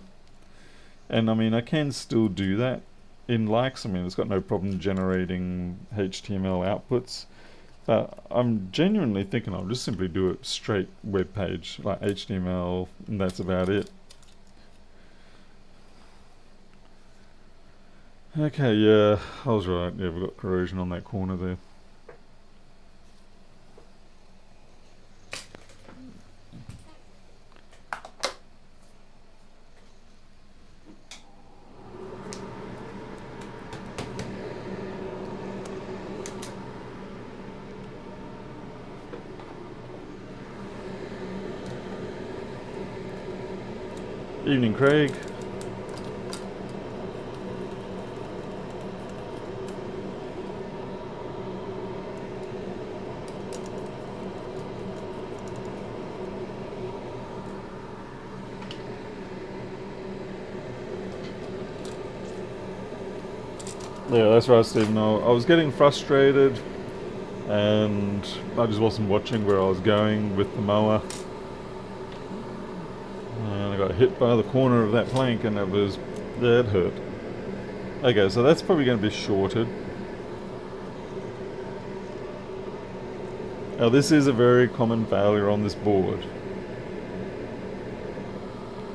And I mean, I can still do that in Likes. I mean, it's got no problem generating HTML outputs. But I'm genuinely thinking I'll just simply do it straight web page, like HTML, and that's about it. Okay, yeah, I was right. Yeah, we've got corrosion on that corner there. Evening, Craig. Yeah, that's right, Stephen. I was getting frustrated and I just wasn't watching where I was going with the mower. And I got hit by the corner of that plank and it hurt. Okay, so that's probably going to be shorted. Now this is a very common failure on this board.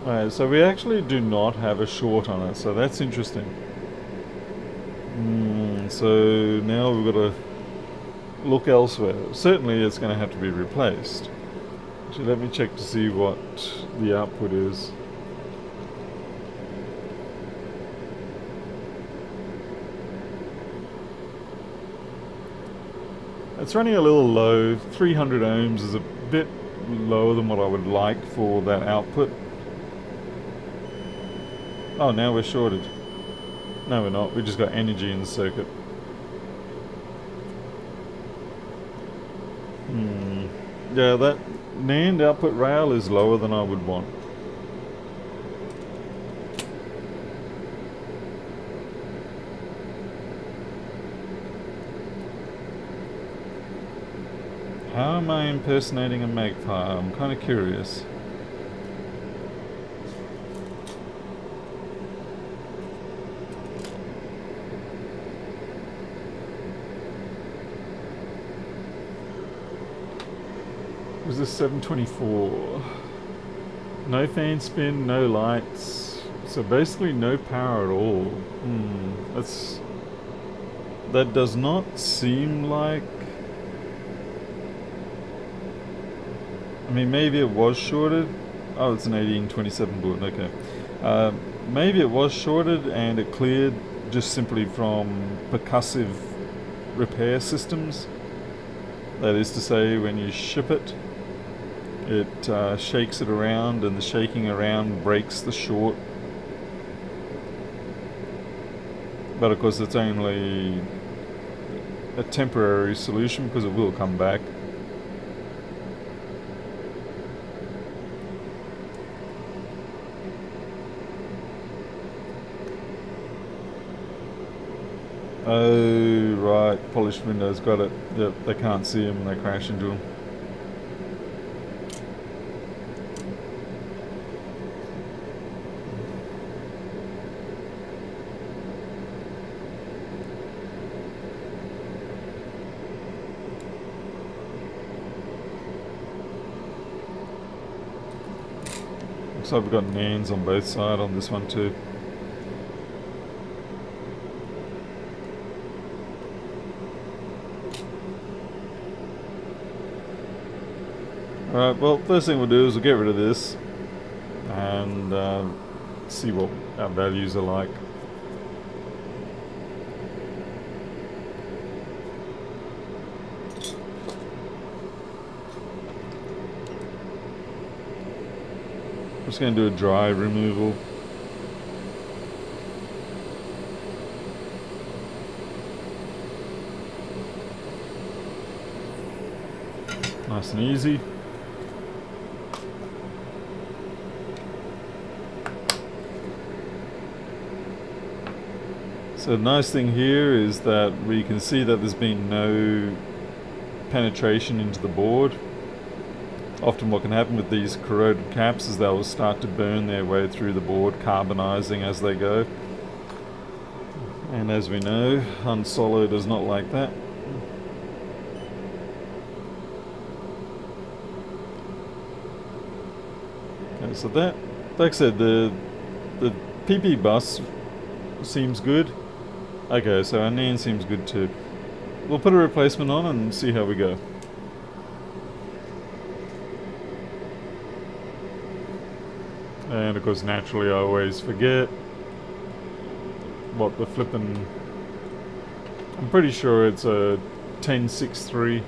Alright, so we actually do not have a short on it, so that's interesting. So now we've got to look elsewhere. Certainly it's going to have to be replaced. So let me check to see what the output is. It's running a little low. 300 ohms is a bit lower than what I would like for that output. Oh, now we're shorted. No, we're not. We just got energy in the circuit. Yeah, that NAND output rail is lower than I would want. How am I impersonating a magpie? I'm kind of curious. Was this 724? No fan spin, no lights. So basically no power at all. That does not seem like... I mean, maybe it was shorted. Oh, it's an 1827 board, okay. Maybe it was shorted and it cleared just simply from percussive repair systems. That is to say, when you ship it, it shakes it around, and the shaking around breaks the short. But of course it's only a temporary solution because it will come back. Oh, right, polished windows, got it. Yep, they can't see them and they crash into them. Looks like we've got NANDs on both sides on this one too. Alright, well, first thing we'll do is we'll get rid of this and see what our values are like. I'm just going to do a drive removal. Nice and easy. So the nice thing here is that we can see that there's been no penetration into the board. Often what can happen with these corroded caps is they'll start to burn their way through the board, carbonizing as they go. And as we know, Unsolid is not like that. Okay, so that, like I said, the PP bus seems good. Okay, so our NAND seems good too. We'll put a replacement on and see how we go. And of course, naturally, I always forget what the flippin'... I'm pretty sure it's a 1063.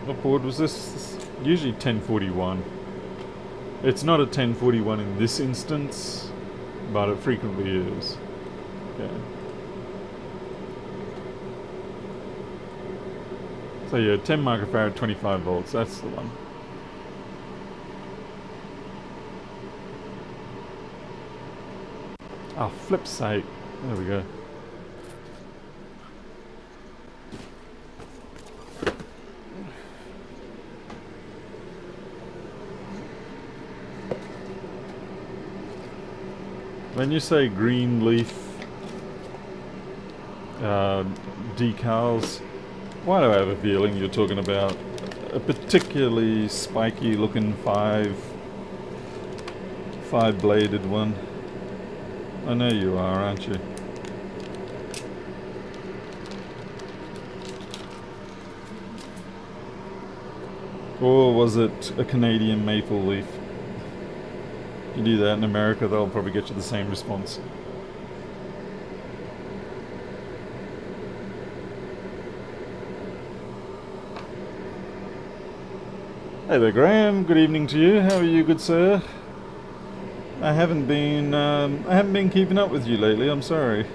What board was this? Usually 1041. It's not a 1041 in this instance, but it frequently is. Okay. So yeah, 10 microfarad, 25 volts, that's the one. Oh, flip's sake. There we go. When you say green leaf decals, Why do I have a feeling you're talking about a particularly spiky looking five-bladed one? I know you are, aren't you? Or was it a Canadian maple leaf? If you do that in America, they'll probably get you the same response. Hey there, Graham. Good evening to you. How are you, good sir? I haven't been keeping up with you lately. I'm sorry.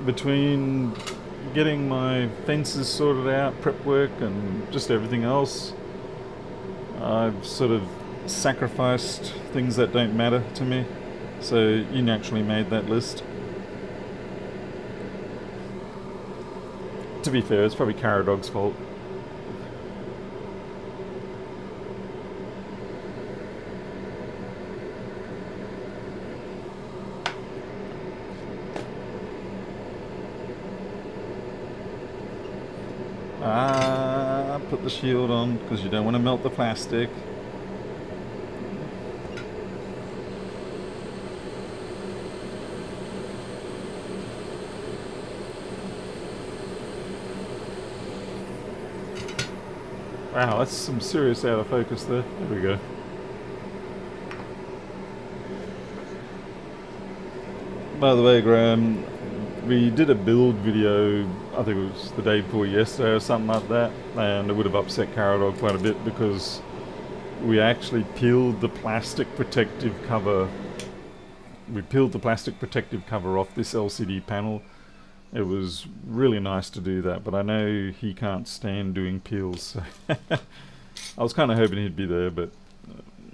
Between getting my fences sorted out, prep work, and just everything else, I've sort of sacrificed things that don't matter to me. So you naturally made that list. To be fair, it's probably Caradog's fault. Put the shield on because you don't want to melt the plastic. Wow, that's some serious out of focus there. There we go. By the way, Graham, we did a build video, I think it was the day before yesterday or something like that, and it would have upset Caradog quite a bit because we actually peeled the plastic protective cover. We peeled the plastic protective cover off this LCD panel. It was really nice to do that, but I know he can't stand doing peels, so I was kind of hoping he'd be there, but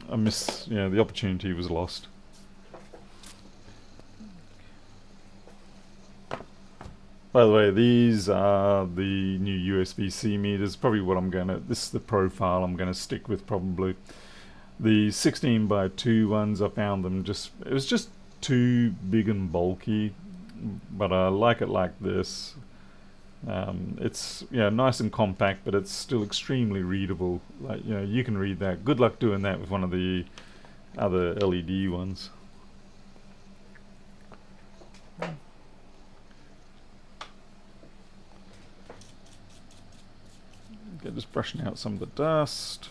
the opportunity was lost. By the way, these are the new USB-C meters. Probably this is the profile I'm gonna stick with probably. The 16x2 ones, I found them it was just too big and bulky, but I like it like this. It's nice and compact, but it's still extremely readable. Like, you can read that. Good luck doing that with one of the other LED ones. Okay, just brushing out some of the dust.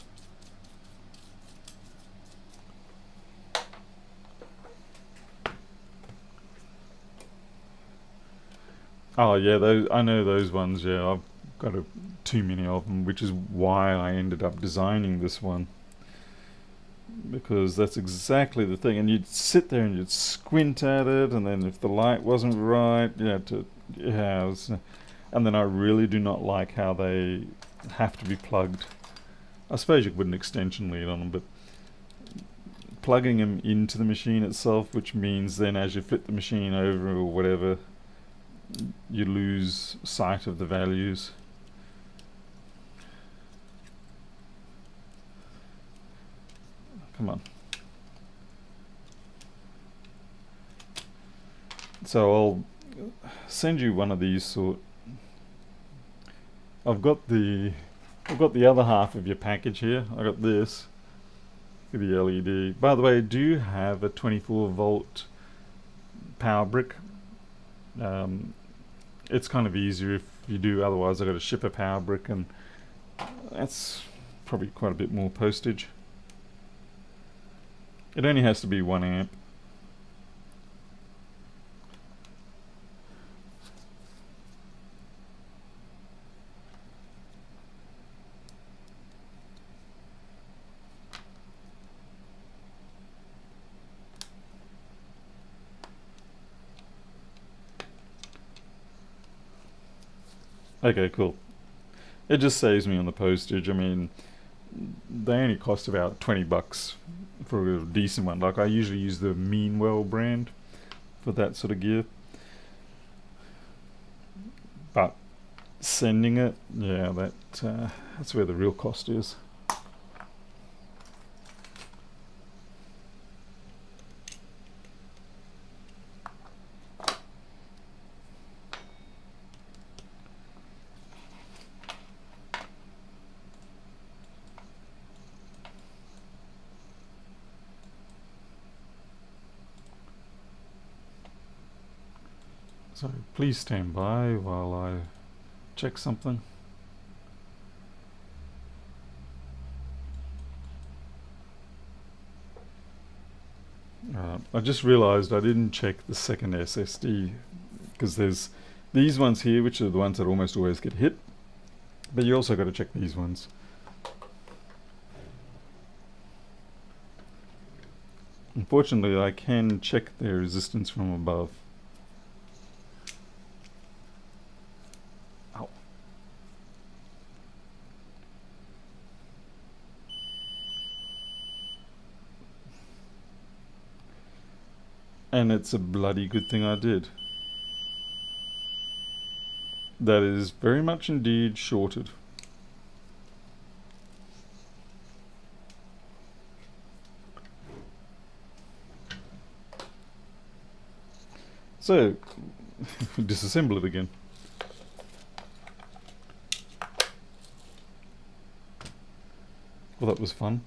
Oh yeah, I know those ones. Yeah, I've got too many of them, which is why I ended up designing this one. Because that's exactly the thing, and you'd sit there and you'd squint at it, and then if the light wasn't right, and then I really do not like how they have to be plugged. I suppose you could put an extension lead on them, but plugging them into the machine itself, which means then as you flip the machine over or whatever, you lose sight of the values. Come on. So I'll send you one of these sort. I've got the other half of your package here. I got this for the LED. By the way, do you have a 24-volt power brick? It's kind of easier if you do, otherwise I've got to ship a power brick, and that's probably quite a bit more postage. It only has to be 1 amp. Okay, cool. It just saves me on the postage. I mean, they only cost about 20 bucks for a decent one. Like, I usually use the Meanwell brand for that sort of gear. But sending it, yeah, that's where the real cost is. So please stand by while I check something. I just realized I didn't check the second SSD, because there's these ones here, which are the ones that almost always get hit, but you also got to check these ones. Unfortunately, I can check their resistance from above. Ow. And it's a bloody good thing I did. That is very much indeed shorted. So, disassemble it again. Well, that was fun.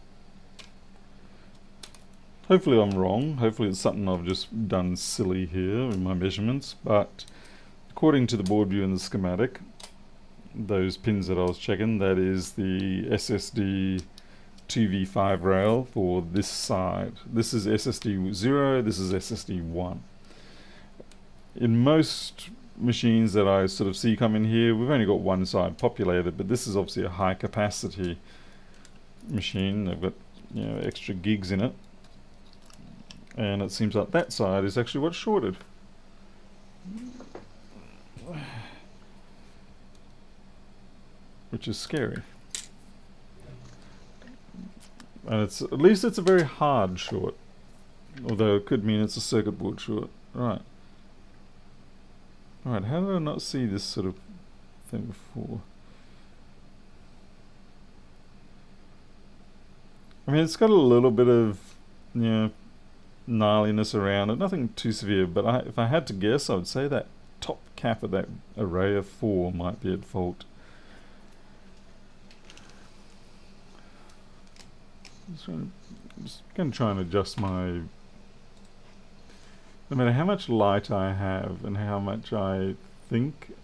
Hopefully I'm wrong. Hopefully it's something I've just done silly here in my measurements, but according to the board view and the schematic, those pins that I was checking, that is the SSD 2v5 rail for this side. This is SSD 0, this is SSD 1. In most machines that I sort of see come in here, we've only got one side populated, but this is obviously a high capacity machine. They've got, you know, extra gigs in it, and it seems like that side is actually what's shorted. Which is scary. And it's, at least it's a very hard short, although it could mean it's a circuit board short. Right. Alright, how did I not see this sort of thing before? I mean, it's got a little bit of, you know, gnarliness around it, nothing too severe, but if I had to guess, I would say that top cap of that array of 4 might be at fault. Just going to try and adjust my... No matter how much light I have and how much I think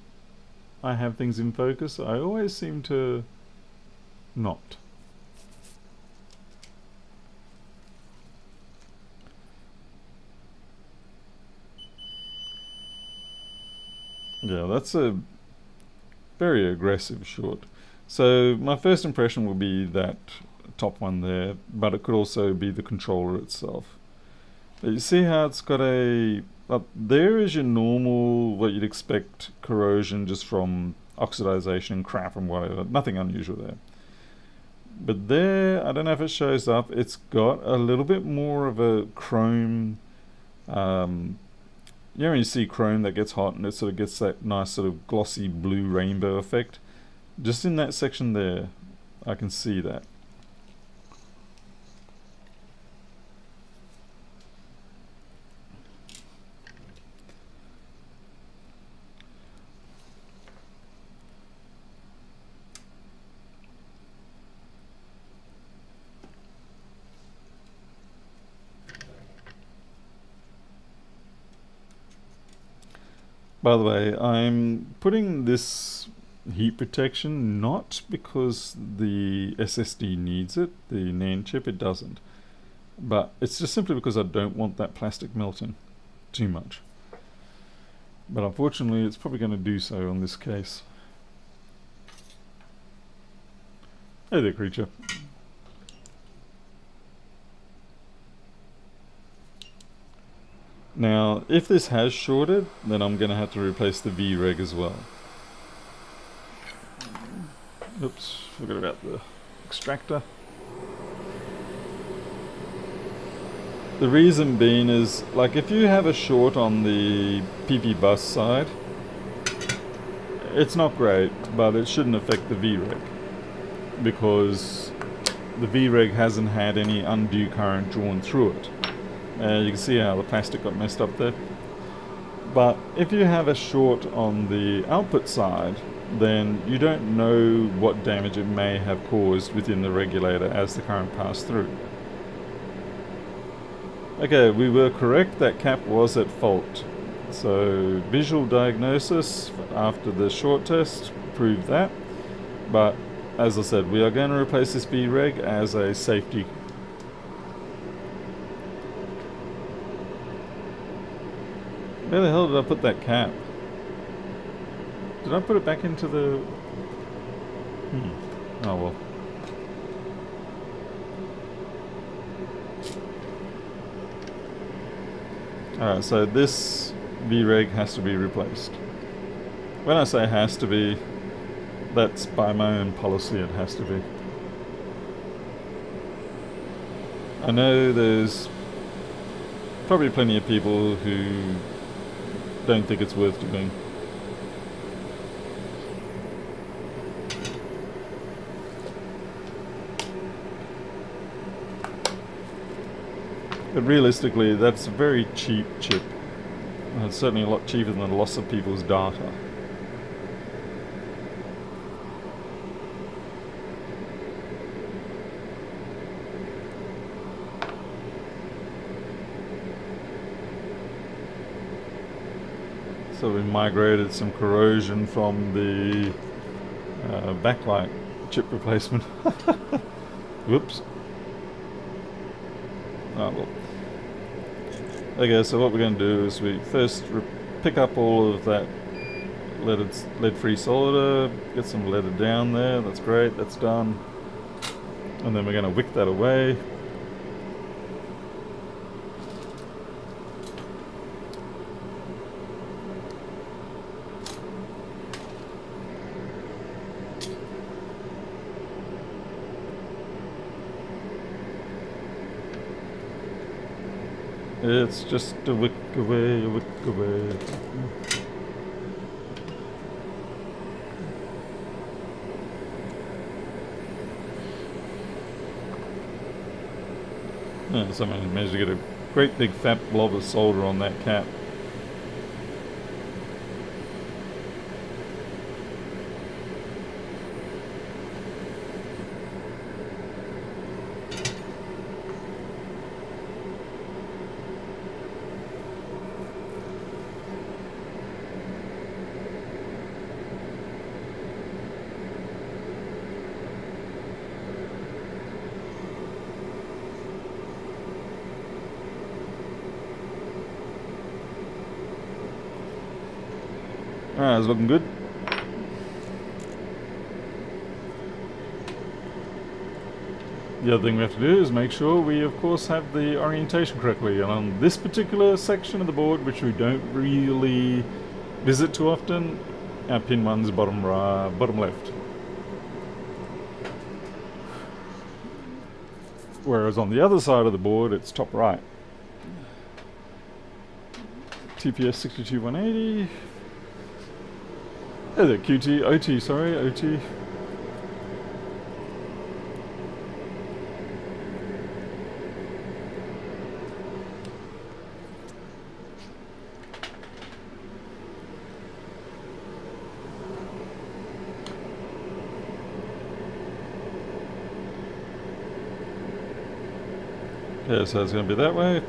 I have things in focus, I always seem to not. Yeah, that's a very aggressive short. So my first impression will be that top one there, but it could also be the controller itself. But you see how it's got a... Up there is your normal, what you'd expect, corrosion just from oxidization and crap and whatever. Nothing unusual there. But there, I don't know if it shows up, it's got a little bit more of a chrome... you know when you see chrome that gets hot and it sort of gets that nice sort of glossy blue rainbow effect? Just in that section there, I can see that. By the way, I'm putting this heat protection not because the SSD needs it, the NAND chip, it doesn't. But it's just simply because I don't want that plastic melting too much. But unfortunately, it's probably going to do so on this case. Hey there, creature. Now, if this has shorted, then I'm going to have to replace the V-Reg as well. Oops, forgot about the extractor. The reason being is, like, if you have a short on the PP bus side, it's not great, but it shouldn't affect the V-Reg, because the V-Reg hasn't had any undue current drawn through it. You can see how the plastic got messed up there. But if you have a short on the output side, then you don't know what damage it may have caused within the regulator as the current passed through. Okay, we were correct, that cap was at fault. So visual diagnosis after the short test proved that, but as I said, we are going to replace this VREG as a safety. Where the hell did I put that cap? Did I put it back into the... Oh well. Alright, so this VREG has to be replaced. When I say has to be, that's by my own policy, it has to be. I know there's probably plenty of people who don't think it's worth doing. But realistically, that's a very cheap chip. And it's certainly a lot cheaper than the loss of people's data. So we migrated some corrosion from the backlight chip replacement. Whoops. Oh well. Okay, so what we're going to do is we first pick up all of that lead-free solder, get some leaded down there. That's great, that's done. And then we're going to wick that away. It's just a wick away, a wick away. Yeah, someone managed to get a great big fat blob of solder on that cap. Alright, it's looking good. The other thing we have to do is make sure we of course have the orientation correctly, and on this particular section of the board, which we don't really visit too often, our pin 1's bottom left. Whereas on the other side of the board it's top right. TPS 62180. Oh, the QT, OT, sorry, OT. Okay, so it's going to be that way.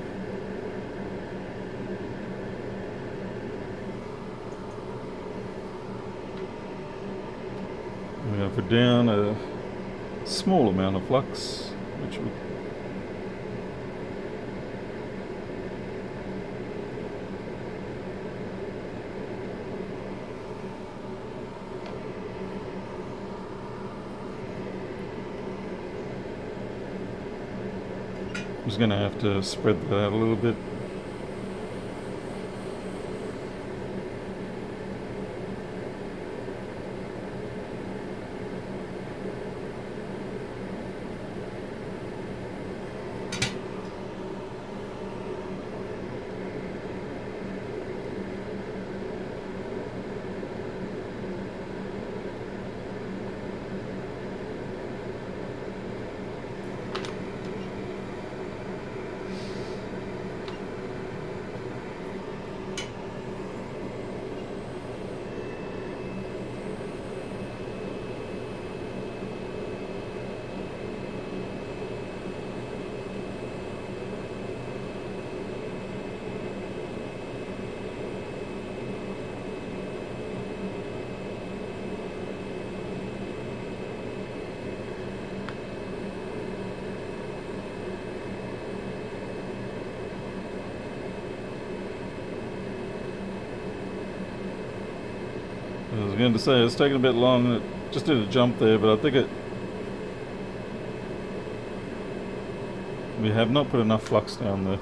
We're going to put down a small amount of flux, which we I'm just going to have to spread that out a little bit. going to say it's taken a bit long. It just did a jump there, but I think we have not put enough flux down there.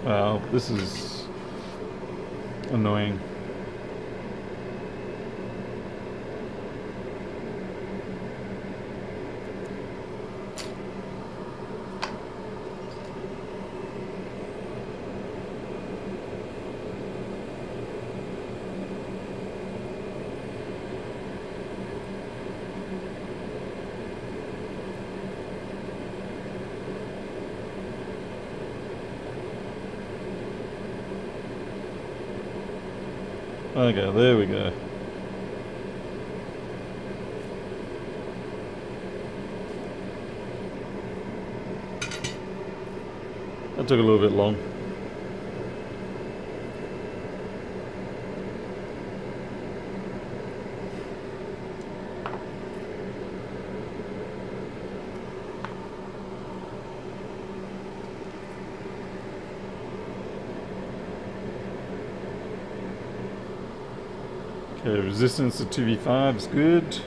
Wow, this is annoying. Okay, there we go. That took a little bit long. Okay, resistance to 2v5 is good.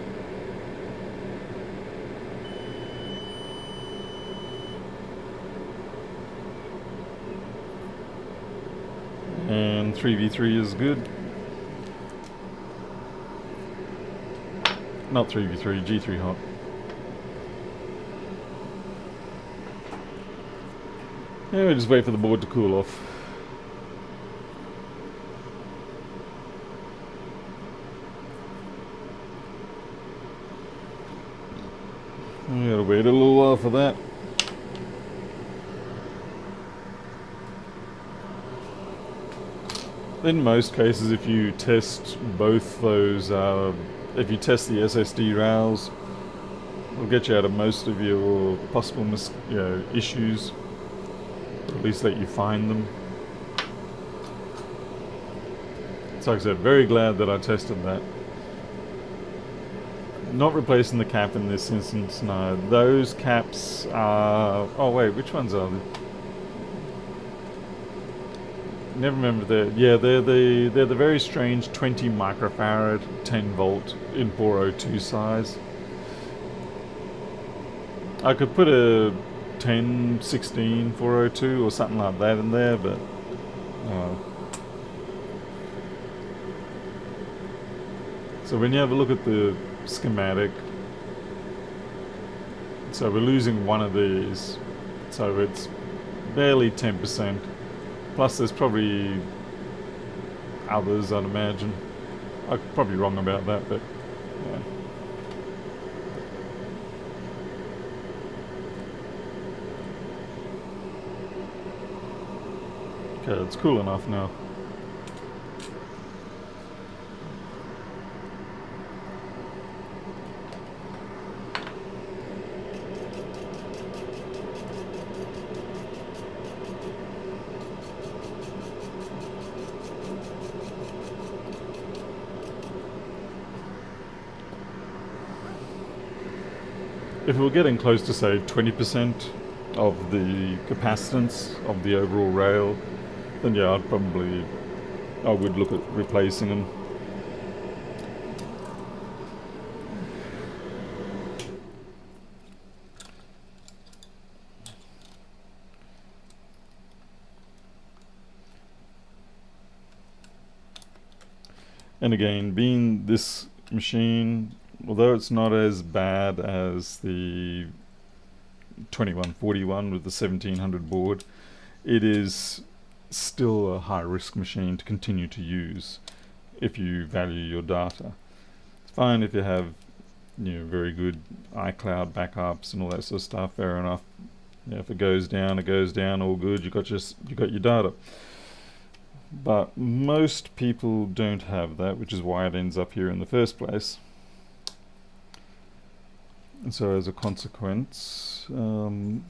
And 3v3 is good. Not 3v3, G3 hot. Yeah, we just wait for the board to cool off. We gotta wait a little while for that. In most cases, if you test both those, if you test the SSD rails, it'll get you out of most of your possible issues. Or at least let you find them. So like I said, very glad that I tested that. Not replacing the cap in this instance, no. Those caps are... Oh wait, which ones are they? Never remember the... Yeah, they're the very strange 20 microfarad, 10 volt in 402 size. I could put a 10, 16, 402 or something like that in there, but... So when you have a look at the schematic, so we're losing one of these, so it's barely 10%, plus there's probably others, I'd imagine. I'm probably wrong about that, but yeah. Okay, it's cool enough now. If we're getting close to, say, 20% of the capacitance of the overall rail, then yeah, I would look at replacing them. And again, being this machine, although it's not as bad as the 2141 with the 1700 board, it is still a high risk machine to continue to use if you value your data. Fine if you have, very good iCloud backups and all that sort of stuff. Fair enough. If it goes down, it goes down. All good. You got your data. But most people don't have that, which is why it ends up here in the first place. And so as a consequence, when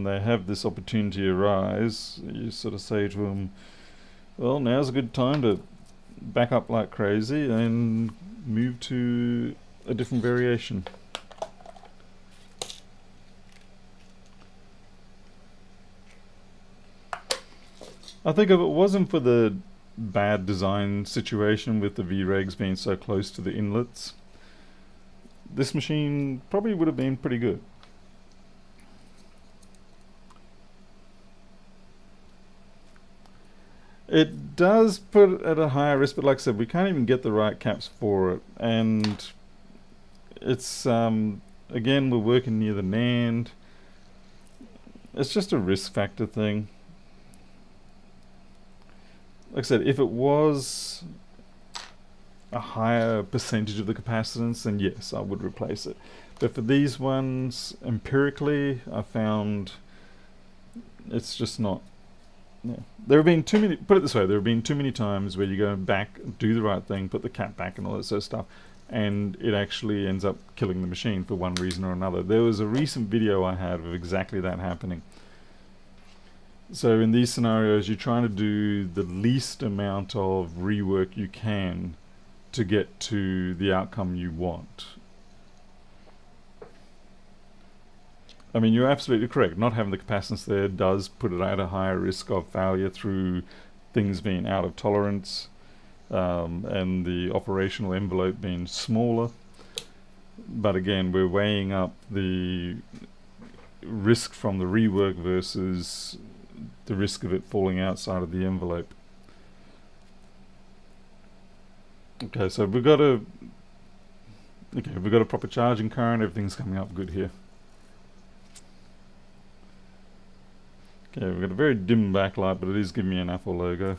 they have this opportunity arise, you sort of say to them, well, now's a good time to back up like crazy and move to a different variation. I think if it wasn't for the bad design situation with the VREGs being so close to the inlets, this machine probably would have been pretty good. It does put it at a higher risk, but like I said, we can't even get the right caps for it. And it's, again, we're working near the NAND. It's just a risk factor thing. Like I said, if it was a higher percentage of the capacitance, then yes, I would replace it. But for these ones, empirically, I found it's just not. Yeah. There have been too many, put it this way, there have been too many times where you go back, do the right thing, put the cap back and all that sort of stuff, and it actually ends up killing the machine for one reason or another. There was a recent video I had of exactly that happening. So in these scenarios, you're trying to do the least amount of rework you can to get to the outcome you want. I mean, you're absolutely correct. Not having the capacitance there does put it at a higher risk of failure through things being out of tolerance, and the operational envelope being smaller. But again, we're weighing up the risk from the rework versus the risk of it falling outside of the envelope. Okay, so we've got a proper charging current. Everything's coming up good here. Okay, we've got a very dim backlight, but it is giving me an Apple logo.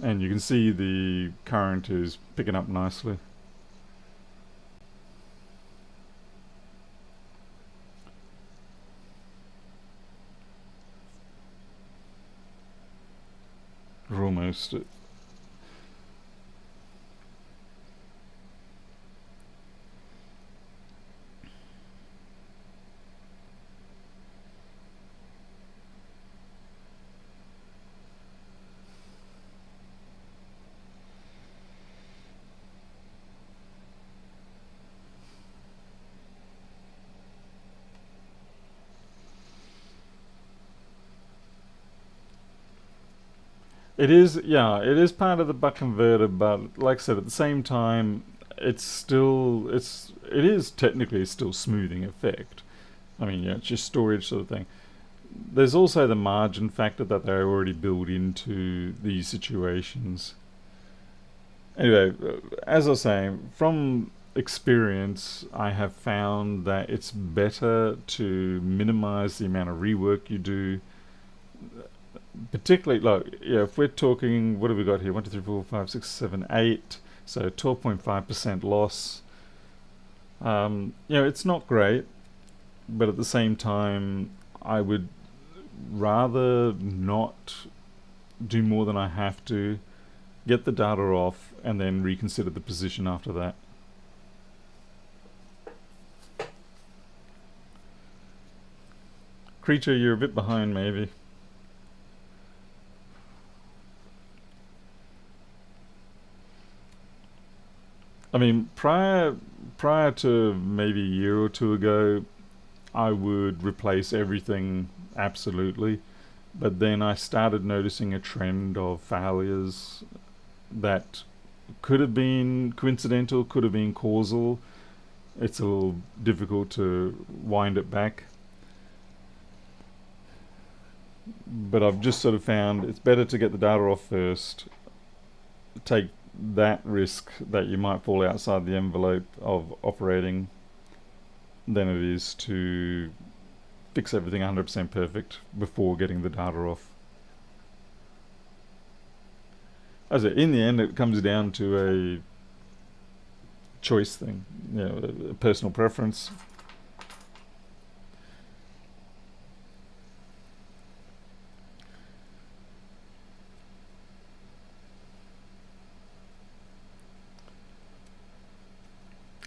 And you can see the current is picking up nicely. We're almost at it is part of the buck converter, but like I said, at the same time, it is technically still smoothing effect. I mean, it's just storage sort of thing. There's also the margin factor that they already build into these situations. Anyway, as I was saying, from experience, I have found that it's better to minimize the amount of rework you do. Particularly, like, if we're talking, what have we got here? 1, 2, 3, 4, 5, 6, 7, 8. So 12.5% loss. It's not great, but at the same time, I would rather not do more than I have to, get the data off, and then reconsider the position after that. Creature, you're a bit behind, maybe. I mean, prior to maybe a year or two ago, I would replace everything absolutely, but then I started noticing a trend of failures that could have been coincidental, could have been causal. It's a little difficult to wind it back, but I've just sort of found it's better to get the data off first, take that risk that you might fall outside the envelope of operating, than it is to fix everything 100% perfect before getting the data off. as I say, in the end, it comes down to a choice thing, a personal preference.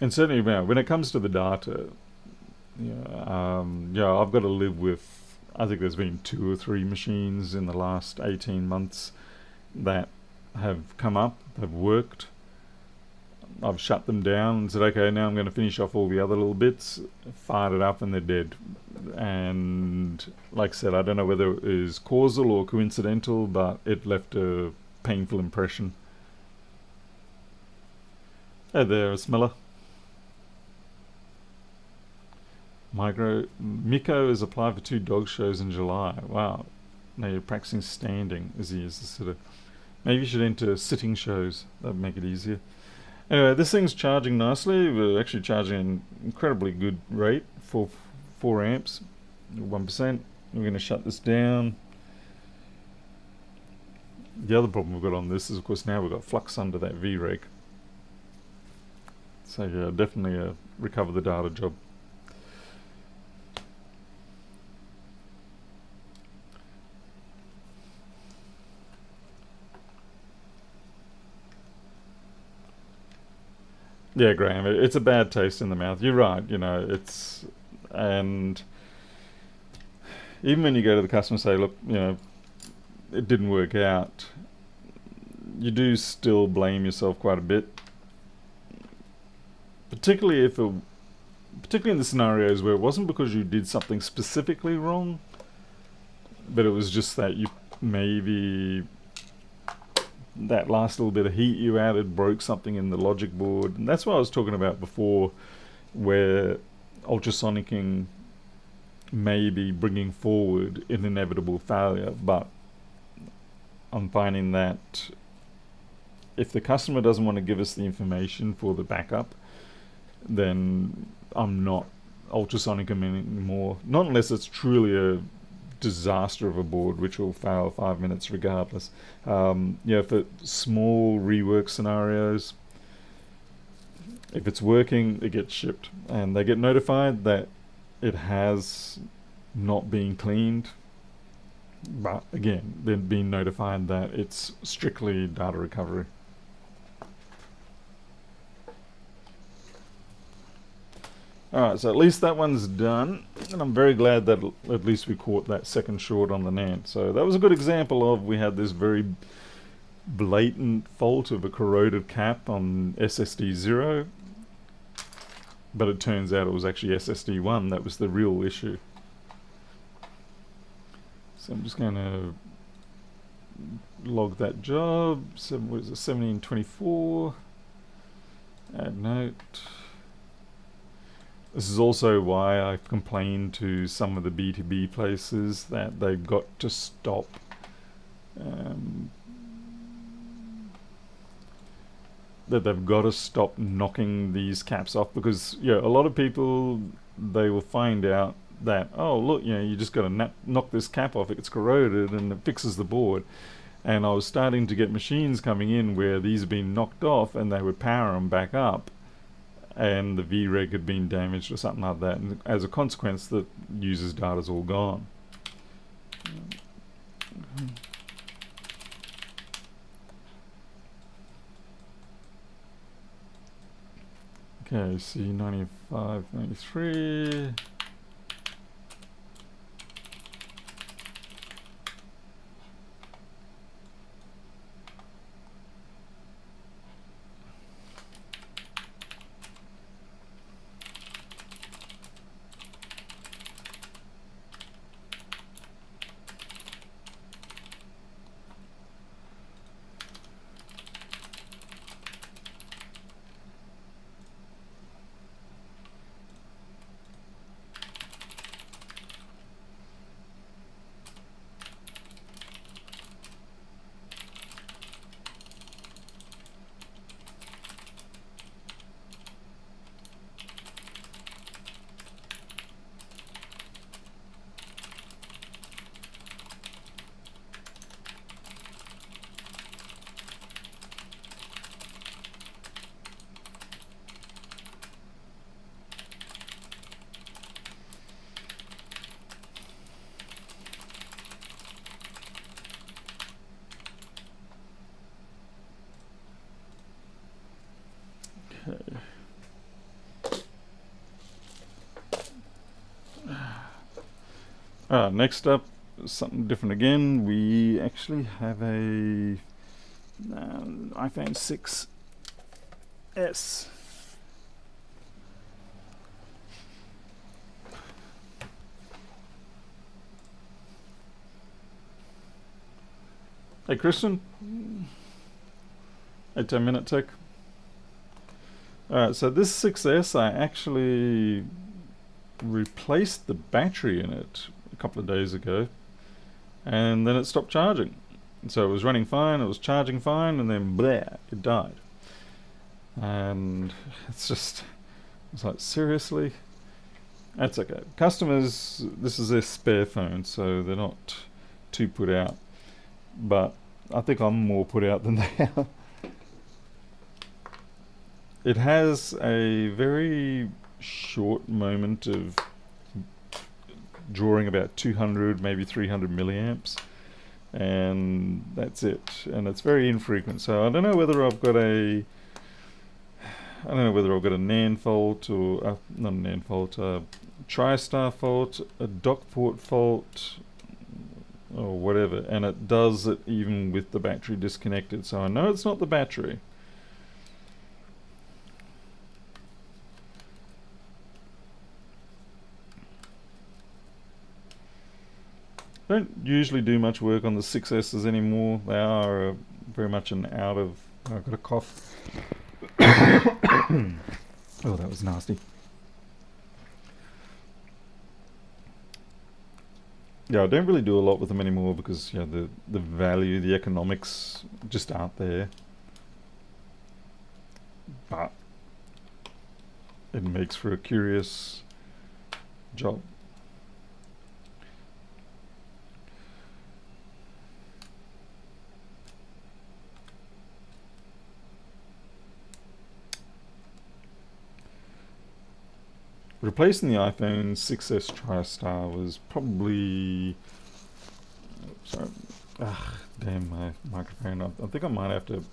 And certainly, when it comes to the data, I've got to live with. I think there's been 2 or 3 machines in the last 18 months that have come up, have worked. I've shut them down and said, okay, now I'm going to finish off all the other little bits, fired it up, and they're dead. And like I said, I don't know whether it is causal or coincidental, but it left a painful impression. Hey there, Smeller. Miko has applied for 2 dog shows in July. Wow. Now you're practicing standing as he is sort of. Maybe you should enter sitting shows. That would make it easier. Anyway, this thing's charging nicely. We're actually charging an incredibly good rate for 4 amps, 1%. We're going to shut this down. The other problem we've got on this is, of course, now we've got Flux under that V-reg. So yeah, definitely recover the data job. Yeah, Graham, it's a bad taste in the mouth. You're right, and even when you go to the customer and say, look, it didn't work out, you do still blame yourself quite a bit. Particularly in the scenarios where it wasn't because you did something specifically wrong, but it was just that you maybe that last little bit of heat you added broke something in the logic board. And that's what I was talking about before, where ultrasonicking may be bringing forward an inevitable failure. But I'm finding that if the customer doesn't want to give us the information for the backup, then I'm not ultrasonicking anymore. Not unless it's truly a disaster of a board which will fail 5 minutes regardless. For small rework scenarios, if it's working, it gets shipped and they get notified that it has not been cleaned, but again, they're being notified that it's strictly data recovery. Alright, so at least that one's done, and I'm very glad that at least we caught that second short on the NAND. So that was a good example of, we had this very blatant fault of a corroded cap on SSD 0, but it turns out it was actually SSD 1 that was the real issue. So I'm just going to log that job. So what is it, 1724, add note. This is also why I've complained to some of the B2B places that they've got to stop knocking these caps off, because a lot of people, they will find out that, oh look, you just got to knock this cap off, it's corroded and it fixes the board. And I was starting to get machines coming in where these have been knocked off and they would power them back up, and the V-reg had been damaged or something like that, and as a consequence the user's data's all gone. Okay, C95, 93. Next up, something different again. We actually have a iPhone 6s. Hey Christian, a 10-minute tick. Alright, so this 6S, I actually replaced the battery in it a couple of days ago, and then it stopped charging. So it was running fine, it was charging fine, and then bleh, it died. And it's like, seriously? That's okay. Customers, this is their spare phone, so they're not too put out. But I think I'm more put out than they are. It has a very short moment of drawing about 200, maybe 300 milliamps, and that's it. And it's very infrequent. So I don't know whether I've got a NAND fault or not a NAND fault, a TriStar fault, a dock port fault, or whatever. And it does it even with the battery disconnected. So I know it's not the battery. Don't usually do much work on the 6S's anymore. They are very much an out of... I've got a cough. Oh, that was nasty. Yeah, I don't really do a lot with them anymore because the value, the economics just aren't there. But it makes for a curious job. Replacing the iPhone 6S TriStar was probably... Sorry. Damn my microphone. I think I might have to...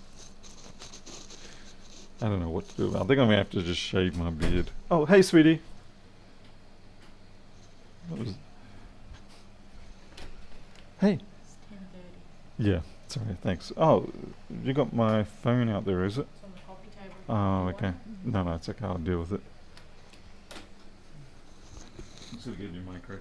I don't know what to do. I think I'm going to have to just shave my beard. Oh, hey, sweetie. Hey. It's 10:30. Yeah, sorry, thanks. Oh, you got my phone out there, is it? It's on the coffee table. Oh, okay. No, it's okay. I'll deal with it. Let's get your mic right.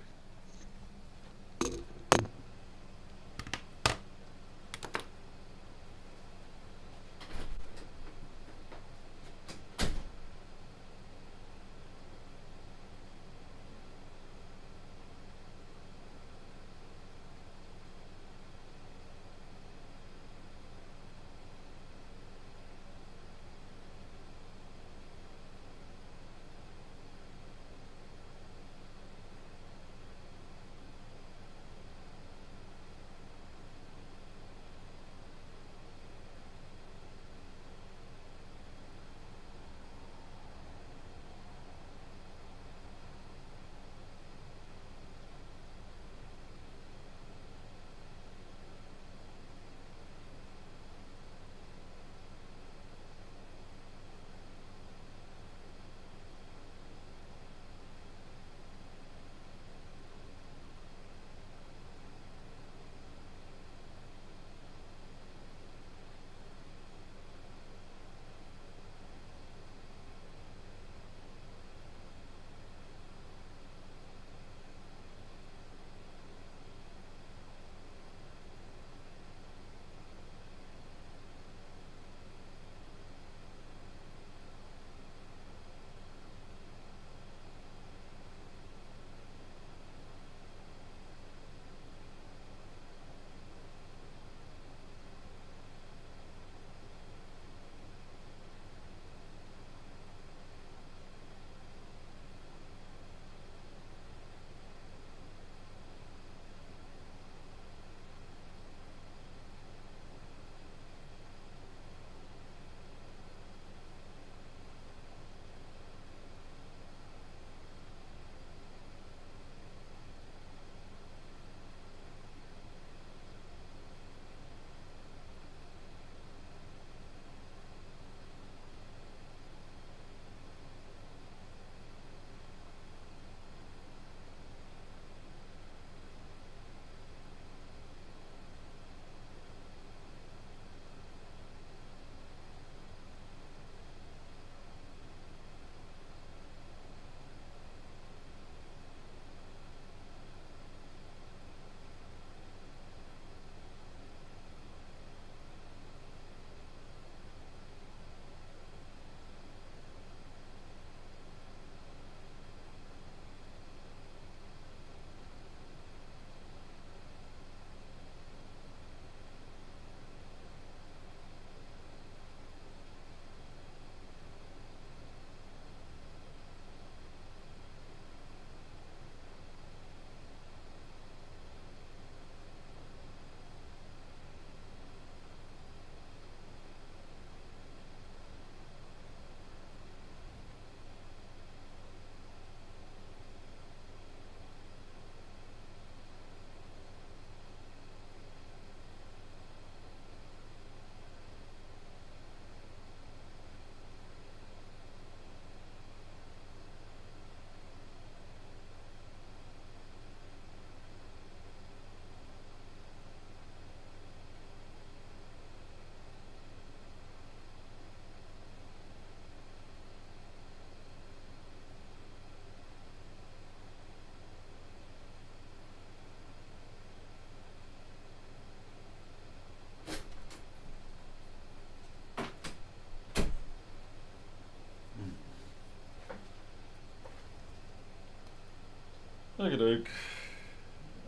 Okay, doke.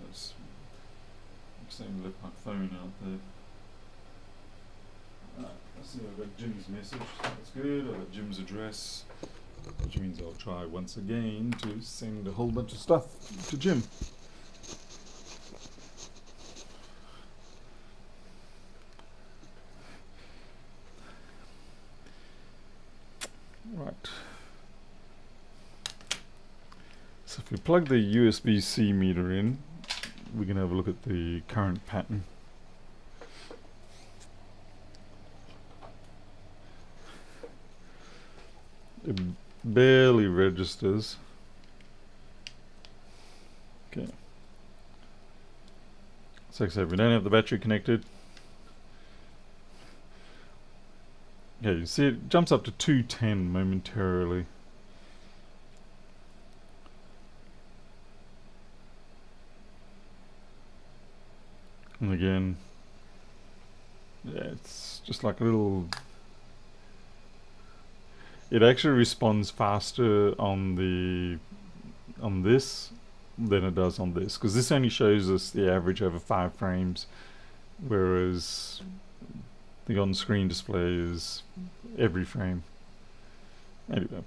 Let's left my phone out there. Let's see, I've got Jim's message, so that's good. I've got Jim's address, which means I'll try once again to send a whole bunch of stuff to Jim. Right. So if we plug the USB-C meter in, we can have a look at the current pattern. It barely registers. Okay. So like I said, we don't have the battery connected. Yeah, you see it jumps up to 210 momentarily. And again, yeah, it's just like a little... It actually responds faster on this than it does on this, because this only shows us the average over 5 frames, whereas the on-screen display is every frame. Anyway,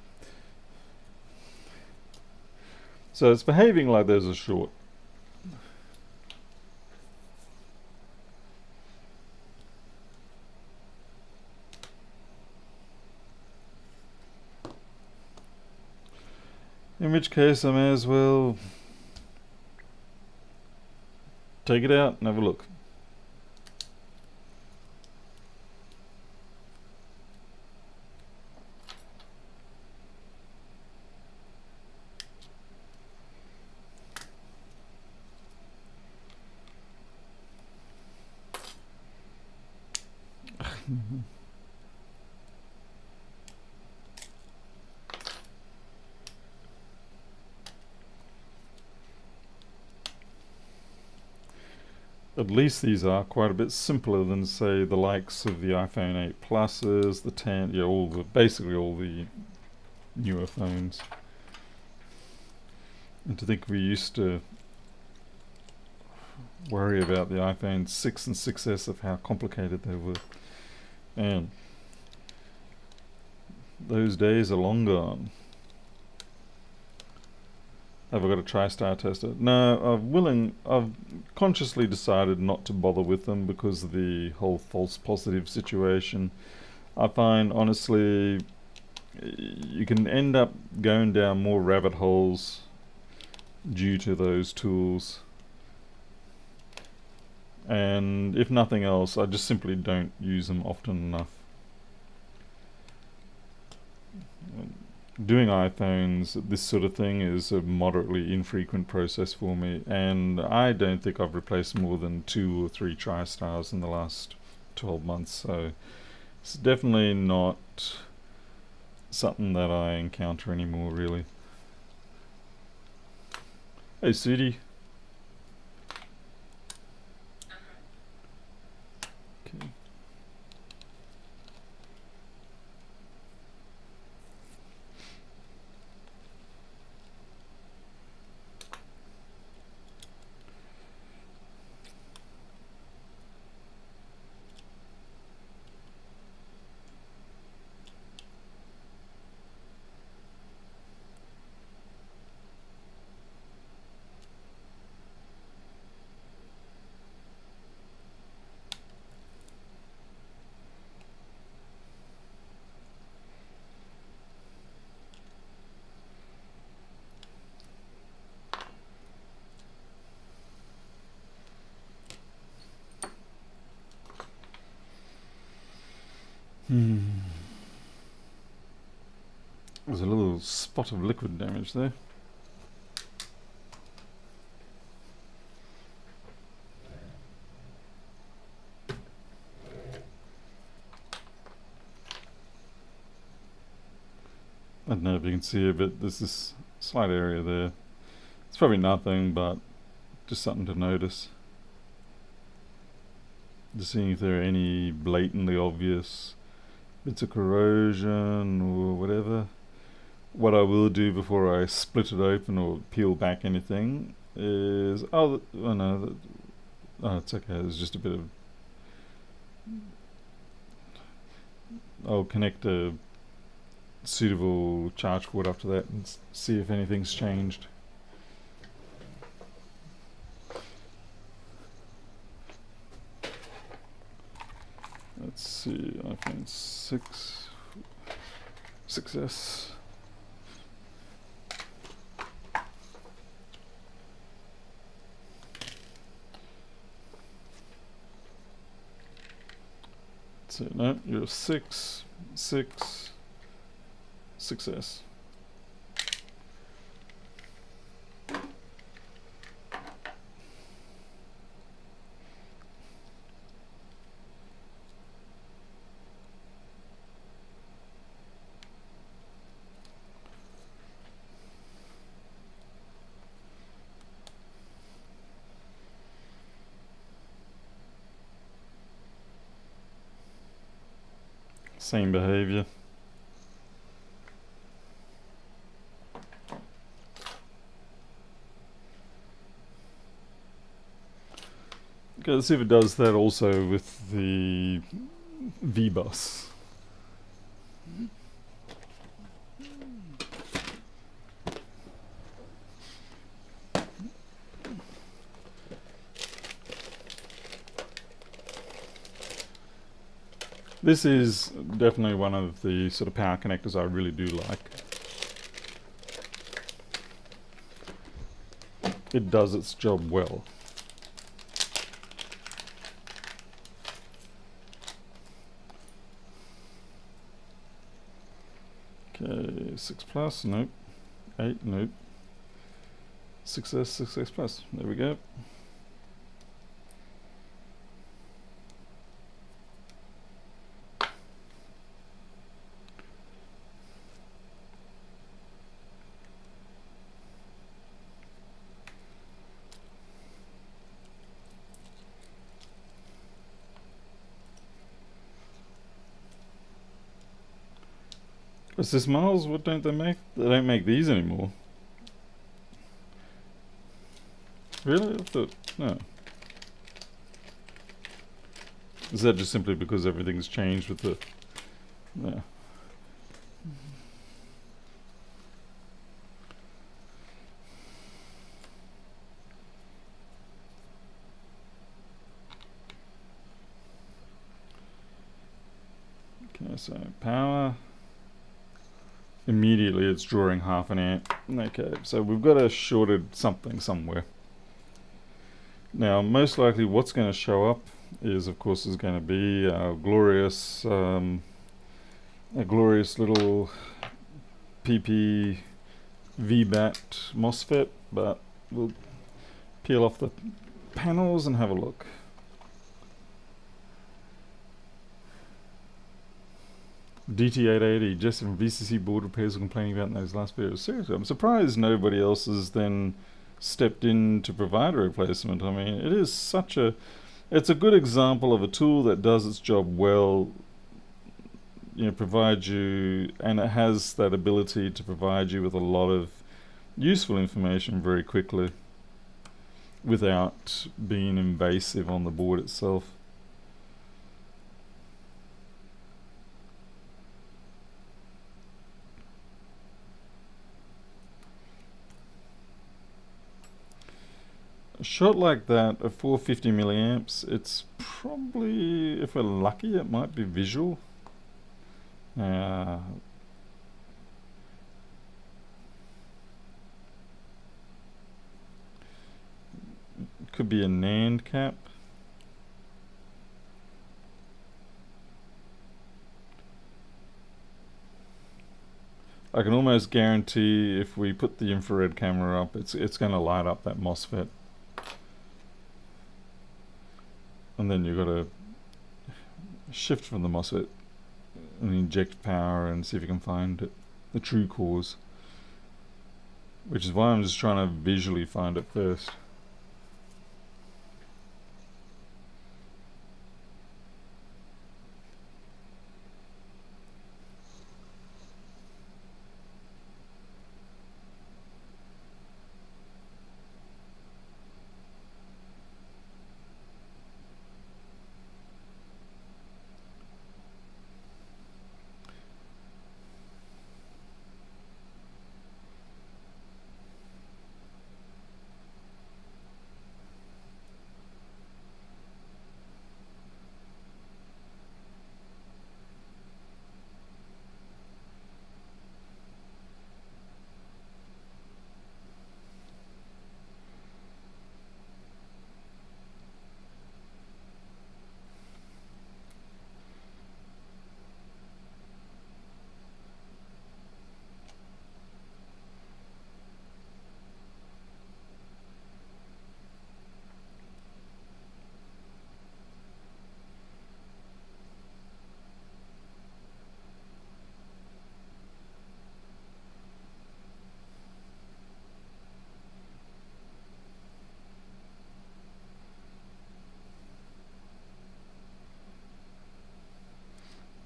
so it's behaving like there's a short. In which case I may as well take it out and have a look. At least these are quite a bit simpler than, say, the likes of the iPhone 8 Pluses, the 10, yeah, basically all the newer phones. And to think we used to worry about the iPhone 6 and 6S of how complicated they were. And those days are long gone. Have I got a TriStar tester? No, I've consciously decided not to bother with them because of the whole false positive situation. I find, honestly, you can end up going down more rabbit holes due to those tools. And if nothing else, I just simply don't use them often enough. Doing iPhones, this sort of thing, is a moderately infrequent process for me, and I don't think I've replaced more than 2 or 3 TriStars in the last 12 months, so it's definitely not something that I encounter anymore, really. Hey, Sudi. Okay. There's a little spot of liquid damage there. I don't know if you can see it, but there's this slight area there. It's probably nothing, but just something to notice. Just seeing if there are any blatantly obvious bits of corrosion or whatever. What I will do before I split it open or peel back anything is, oh no, oh, it's okay, there's just a bit of, I'll connect a suitable charge port after that and see if anything's changed. Let's see, iPhone 6, 6S. So no, you're 6, 6, 6S. Same behavior. Okay, let's see if it does that also with the V-bus. This is definitely one of the sort of power connectors I really do like. It does its job well. Okay, 6 plus, nope. 8, nope. 6S, 6S plus, there we go. What's this, Miles? What don't they make? They don't make these anymore. Really? I thought, no. Is that just simply because everything's changed with the... No. Okay, so power. Immediately it's drawing half an amp. Okay, so we've got a shorted something somewhere. Now, most likely what's going to show up is, of course, is going to be a glorious little PP VBAT MOSFET, but we'll peel off the panels and have a look. DT880, just from VCC board repairs were complaining about in those last videos. Seriously, I'm surprised nobody else has then stepped in to provide a replacement. I mean, it is such a... It's a good example of a tool that does its job well, you know, provides you... And it has that ability to provide you with a lot of useful information very quickly without being invasive on the board itself. A shot like that at 450 milliamps, it's probably, if we're lucky, it might be visual. Could be a NAND cap. I can almost guarantee if we put the infrared camera up, it's going to light up that MOSFET. And then you've got to shift from the MOSFET and inject power and see if you can find it, the true cause. Which is why I'm just trying to visually find it first.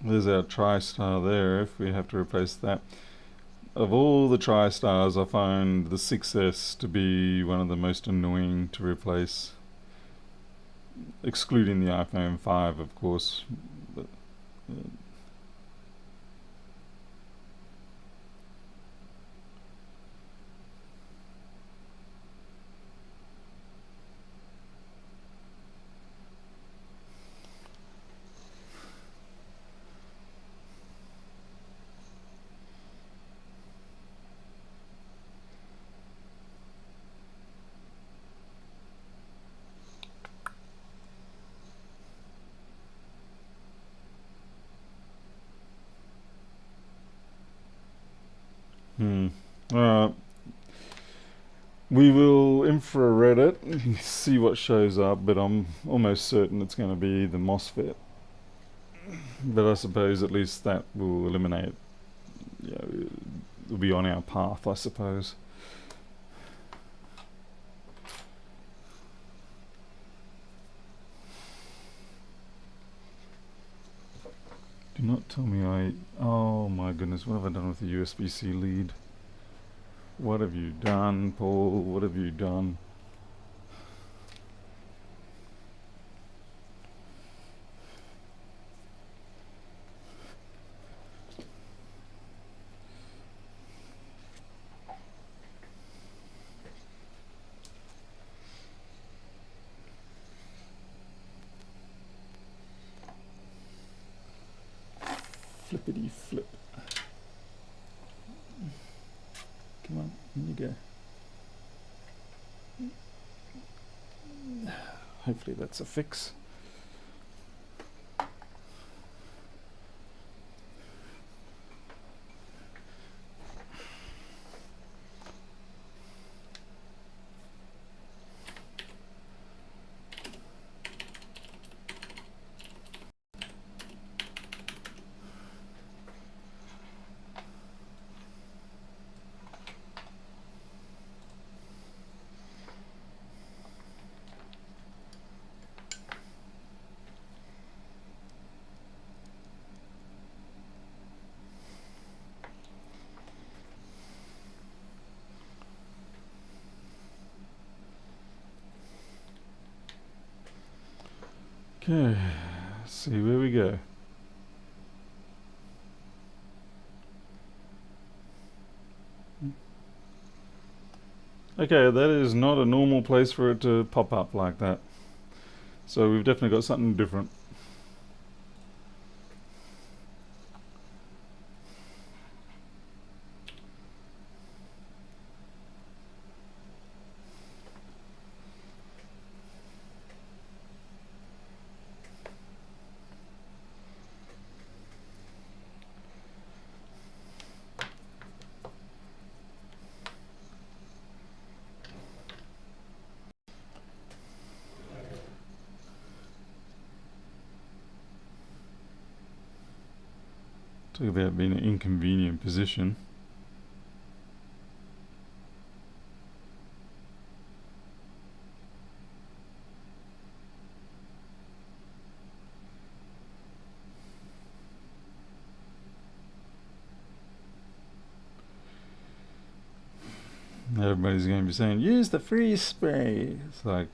There's our TriStar there, if we have to replace that. Of all the TriStars, I find the 6S to be one of the most annoying to replace. Excluding the iPhone 5, of course. But, Alright. We will infrared it and see what shows up, but I'm almost certain it's going to be the MOSFET. But I suppose at least that will eliminate, it'll be on our path, I suppose. Do not tell me oh my goodness, what have I done with the USB-C lead? What have you done, Paul? What have you done? Flippity flip. Come on, in you go. Hopefully that's a fix. Okay, let's see where we go. Okay, that is not a normal place for it to pop up like that. So we've definitely got something different. Talk about being in an inconvenient position. Everybody's going to be saying, use the freeze spray. It's like,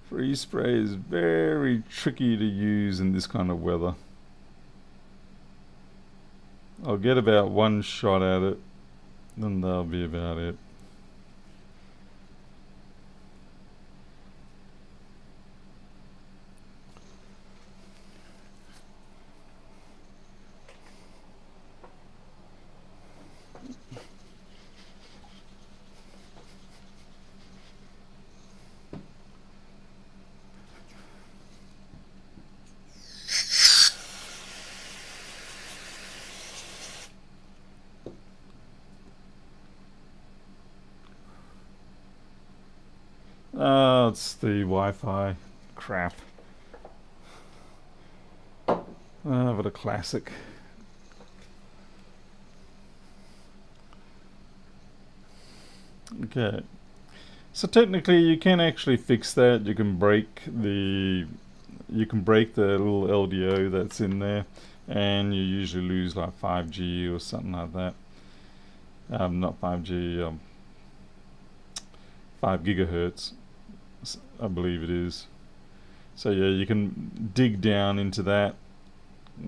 freeze spray is very tricky to use in this kind of weather. I'll get about one shot at it, and that'll be about it. It's the Wi-Fi crap. But a classic. Okay. So technically you can actually fix that. You can break the you can break the little LDO that's in there, and you usually lose like 5G or something like that. Not 5G, 5 gigahertz, I believe it is. So yeah, you can dig down into that,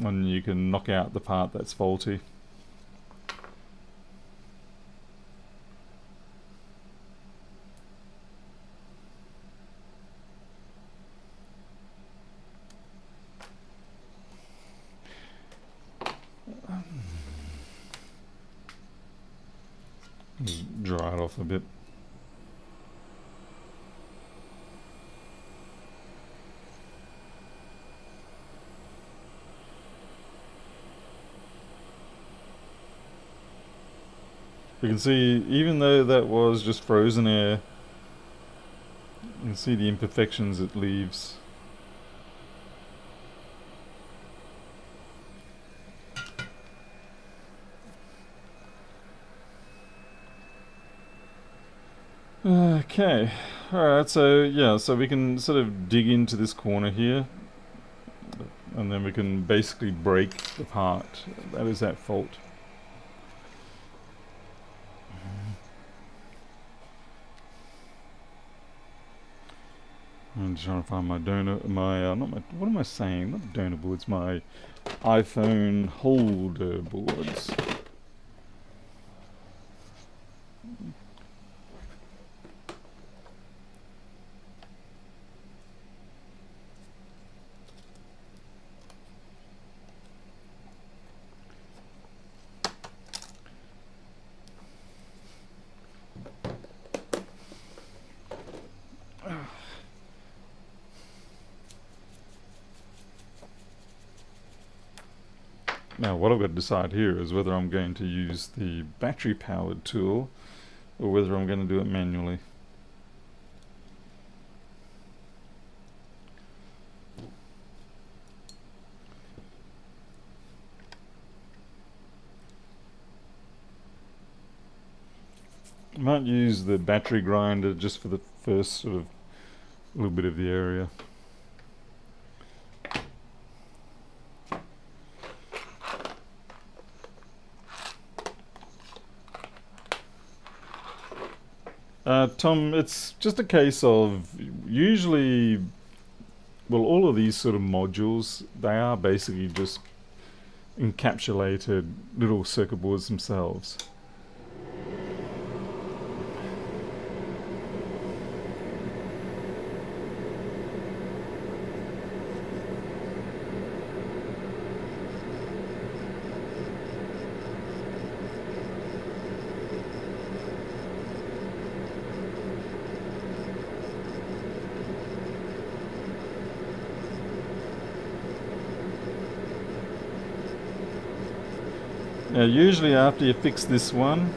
and you can knock out the part that's faulty. Just dry it off a bit. You can see, even though that was just frozen air, you can see the imperfections it leaves. Okay, alright, so yeah, so we can sort of dig into this corner here, and then we can basically break the part that is at fault. I'm trying to find my donor, not my, what am I saying? Not donor boards, my iPhone holder boards. Now what I've got to decide here is whether I'm going to use the battery powered tool or whether I'm going to do it manually. I might use the battery grinder just for the first sort of little bit of the area. Tom, it's just a case of usually, well, all of these sort of modules, they are basically just encapsulated little circuit boards themselves. Now usually after you fix this one,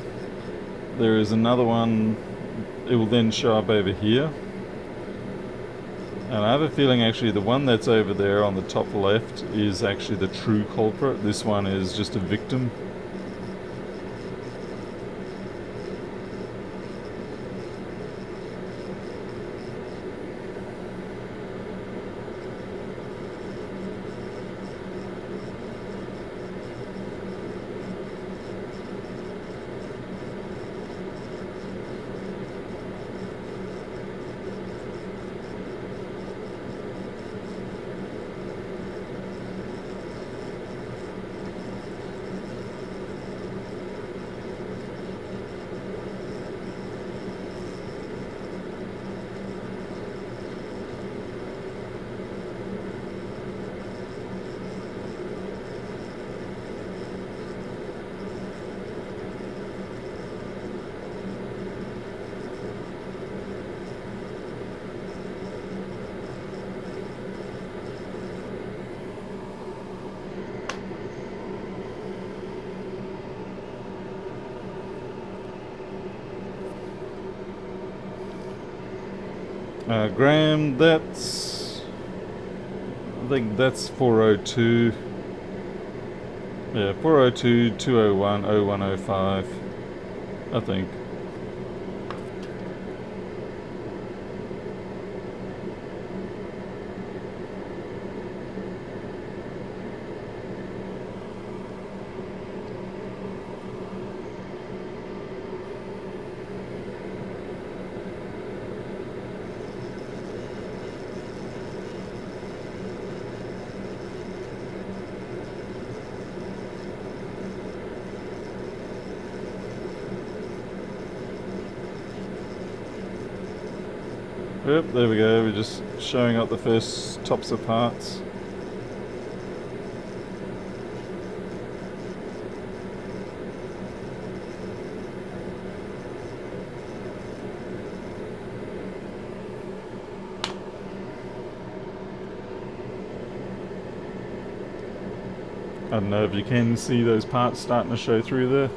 there is another one, it will then show up over here. And I have a feeling actually the one that's over there on the top left is actually the true culprit. This one is just a victim. Graham, that's, I think that's 402. Yeah, 402 201 0105, I think. Yep, there we go. We're just showing up the first tops of parts. I don't know if you can see those parts starting to show through there.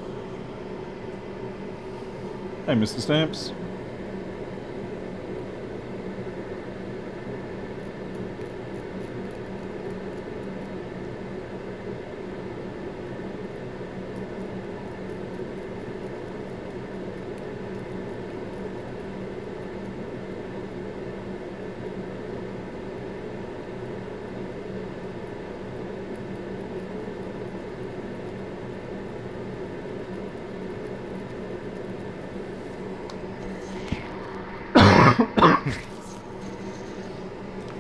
Hey, Mr. Stamps.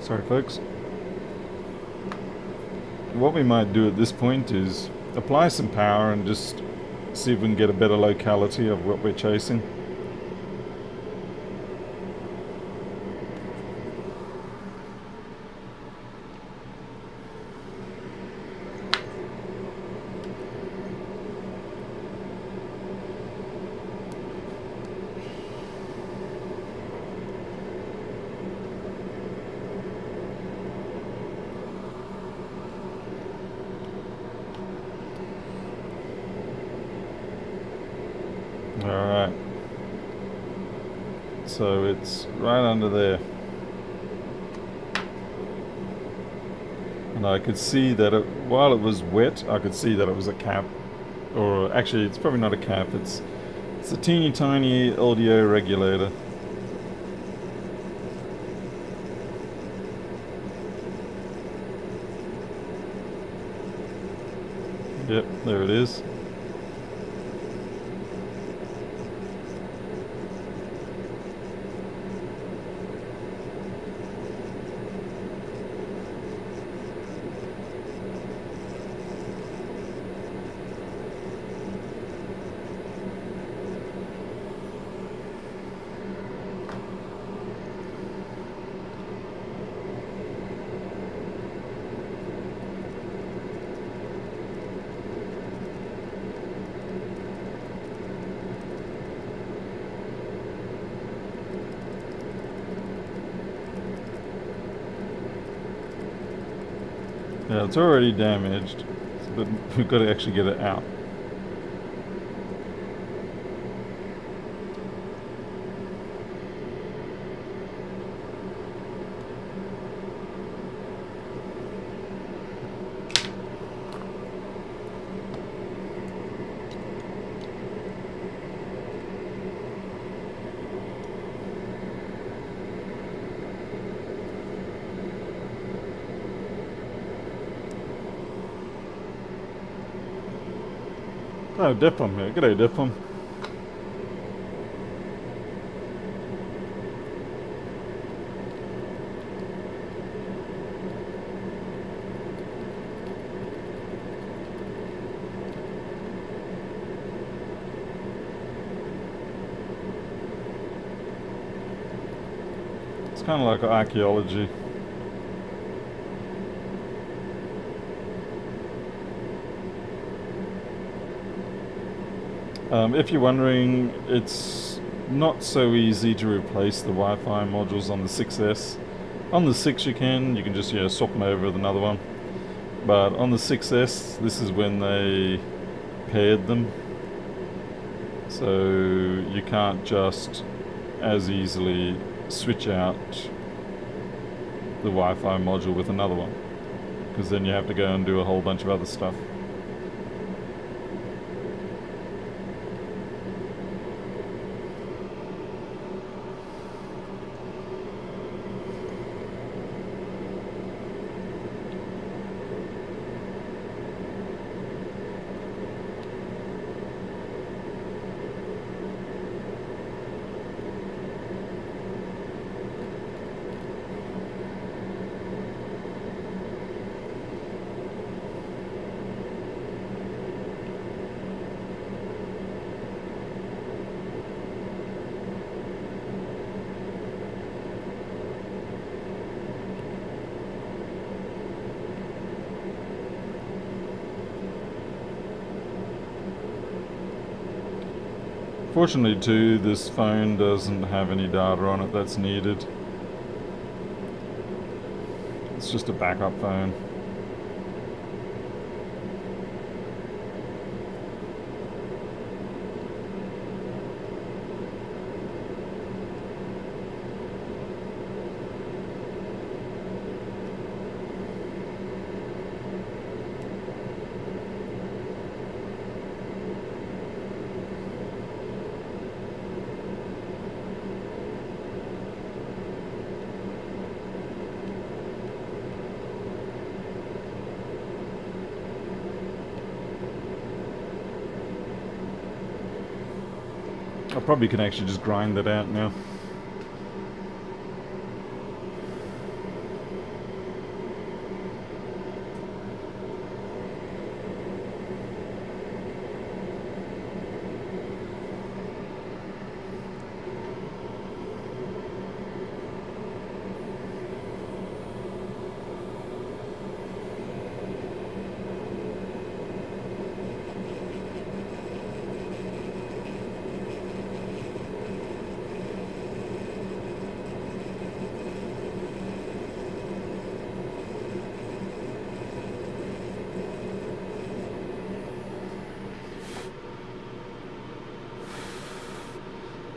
Sorry, folks. What we might do at this point is apply some power and just see if we can get a better locality of what we're chasing. Alright, so it's right under there, and I could see that while it was wet, I could see that it was a cap, or actually it's probably not a cap, it's a teeny tiny LDO regulator. Yep, there it is. Yeah, it's already damaged, but we've got to actually get it out. Oh, Dipum here. G'day, Dipum. It's kind of like archaeology. If you're wondering, it's not so easy to replace the Wi-Fi modules on the 6S. On the 6 you can just swap them over with another one. But on the 6S, this is when they paired them. So you can't just as easily switch out the Wi-Fi module with another one, because then you have to go and do a whole bunch of other stuff. Unfortunately too, this phone doesn't have any data on it that's needed. It's just a backup phone. I probably can actually just grind that out now.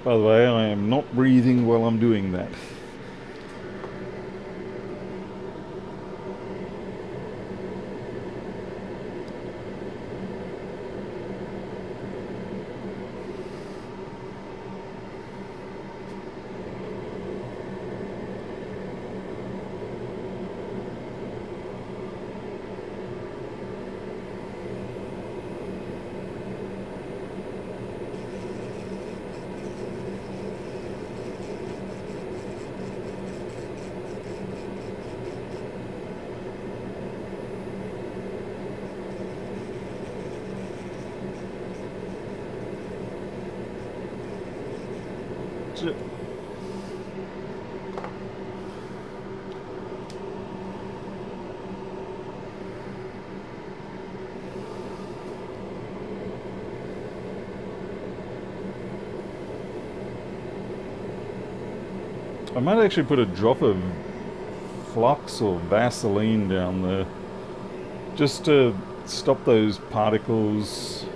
By the way, I am not breathing while I'm doing that. Shit. I might actually put a drop of Flux or Vaseline down there just to stop those particles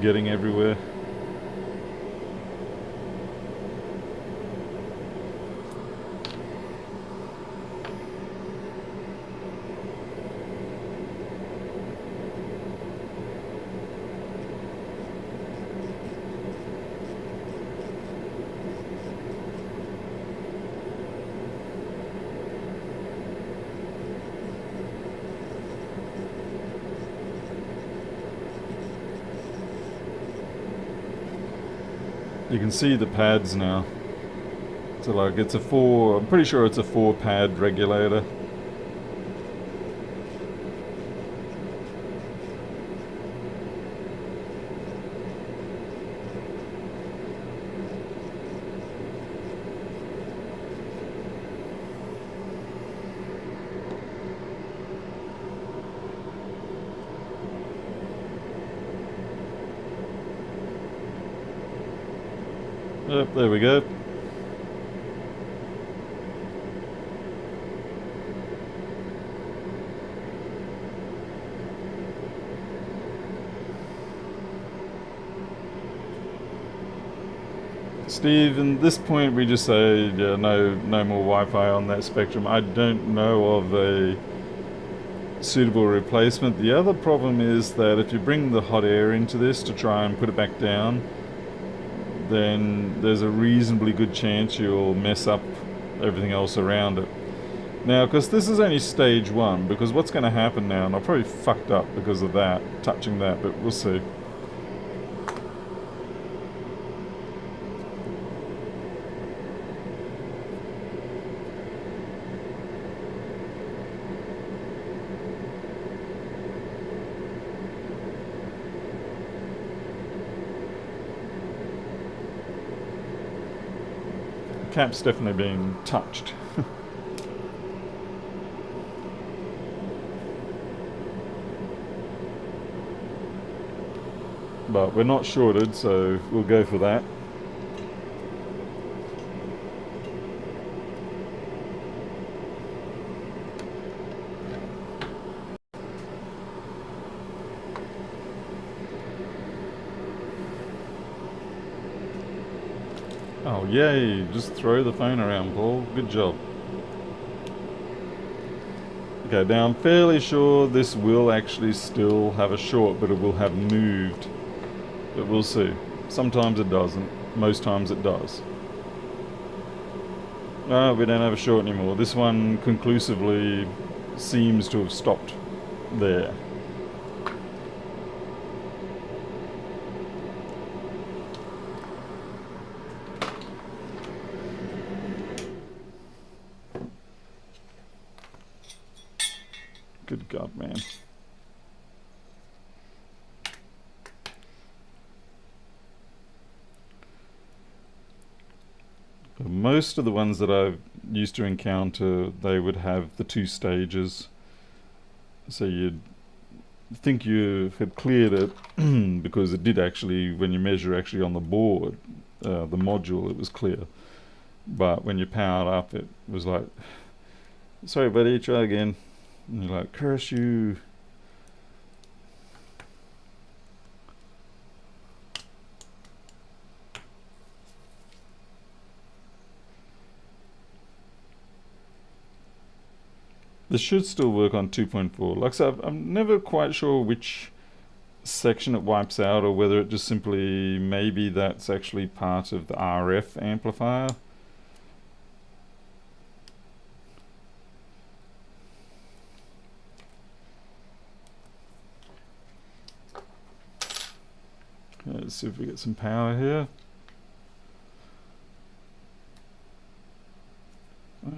getting everywhere. You can see the pads now. So like it's a I'm pretty sure it's a 4-pad regulator. Yep, there we go. Steve, at this point we just say, yeah, no more Wi-Fi on that spectrum. I don't know of a suitable replacement. The other problem is that if you bring the hot air into this to try and put it back down, then there's a reasonably good chance you'll mess up everything else around it. Now, because this is only stage 1, because what's going to happen now, and I've probably fucked up because of that, touching that, but we'll see. Cap's definitely being touched. but we're not shorted, so we'll go for that. Oh yay, just throw the phone around, Paul. Good job. Okay, now I'm fairly sure this will actually still have a short, but it will have moved. But we'll see. Sometimes it doesn't. Most times it does. No, we don't have a short anymore. This one conclusively seems to have stopped there. Good God, man. Most of the ones that I've used to encounter, they would have the two stages. So you'd think you had cleared it because it did actually, when you measure actually on the board, the module, it was clear. But when you powered up, it was like, sorry buddy, try again. And you're like, curse you. This should still work on 2.4. Like I said, I'm never quite sure which section it wipes out, or whether it just simply, maybe that's actually part of the RF amplifier. Let's see if we get some power here.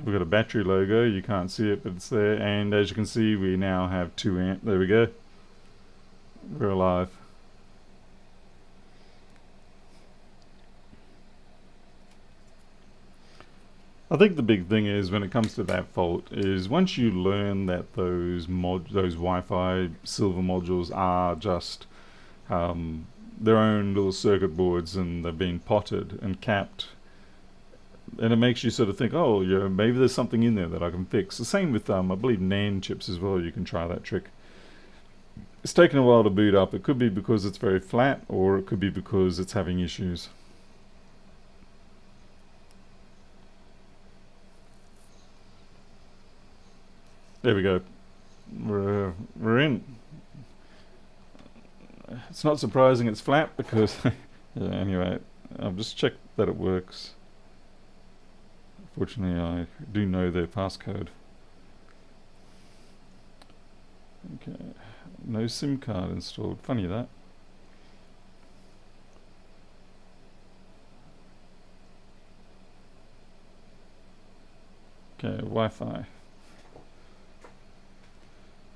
We've got a battery logo, you can't see it, but it's there, and as you can see, we now have 2 amp. There we go. We're alive. I think the big thing is, when it comes to that fault, is once you learn that those Wi-Fi silver modules are just their own little circuit boards, and they're being potted and capped, and it makes you sort of think, oh, yeah, maybe there's something in there that I can fix. The same with, I believe, NAND chips as well. You can try that trick. It's taken a while to boot up. It could be because it's very flat, or it could be because it's having issues. There we go. We're in. It's not surprising it's flat because yeah, anyway, I've just checked that it works. Fortunately, I do know their passcode. Okay, no SIM card installed. Funny that. Okay, Wi-Fi.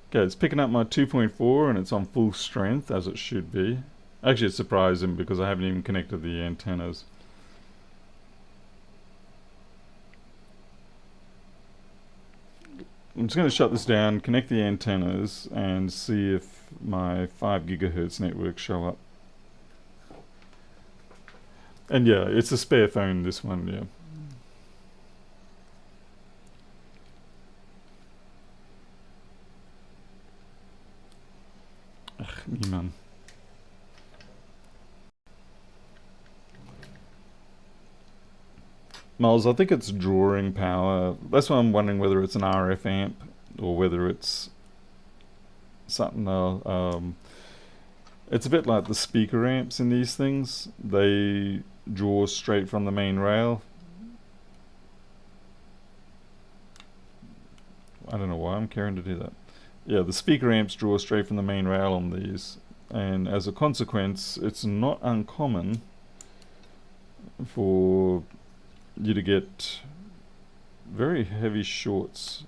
Okay, it's picking up my 2.4 and it's on full strength, as it should be. Actually, it's surprising because I haven't even connected the antennas. I'm just going to shut this down, connect the antennas, and see if my 5 gigahertz networks show up. And yeah, it's a spare phone, this one, yeah. Ach, me man. Miles, I think it's drawing power. That's why I'm wondering whether it's an RF amp or whether it's something else. It's a bit like the speaker amps in these things. They draw straight from the main rail. I don't know why I'm caring to do that. Yeah, the speaker amps draw straight from the main rail on these, and as a consequence, it's not uncommon for you to get very heavy shorts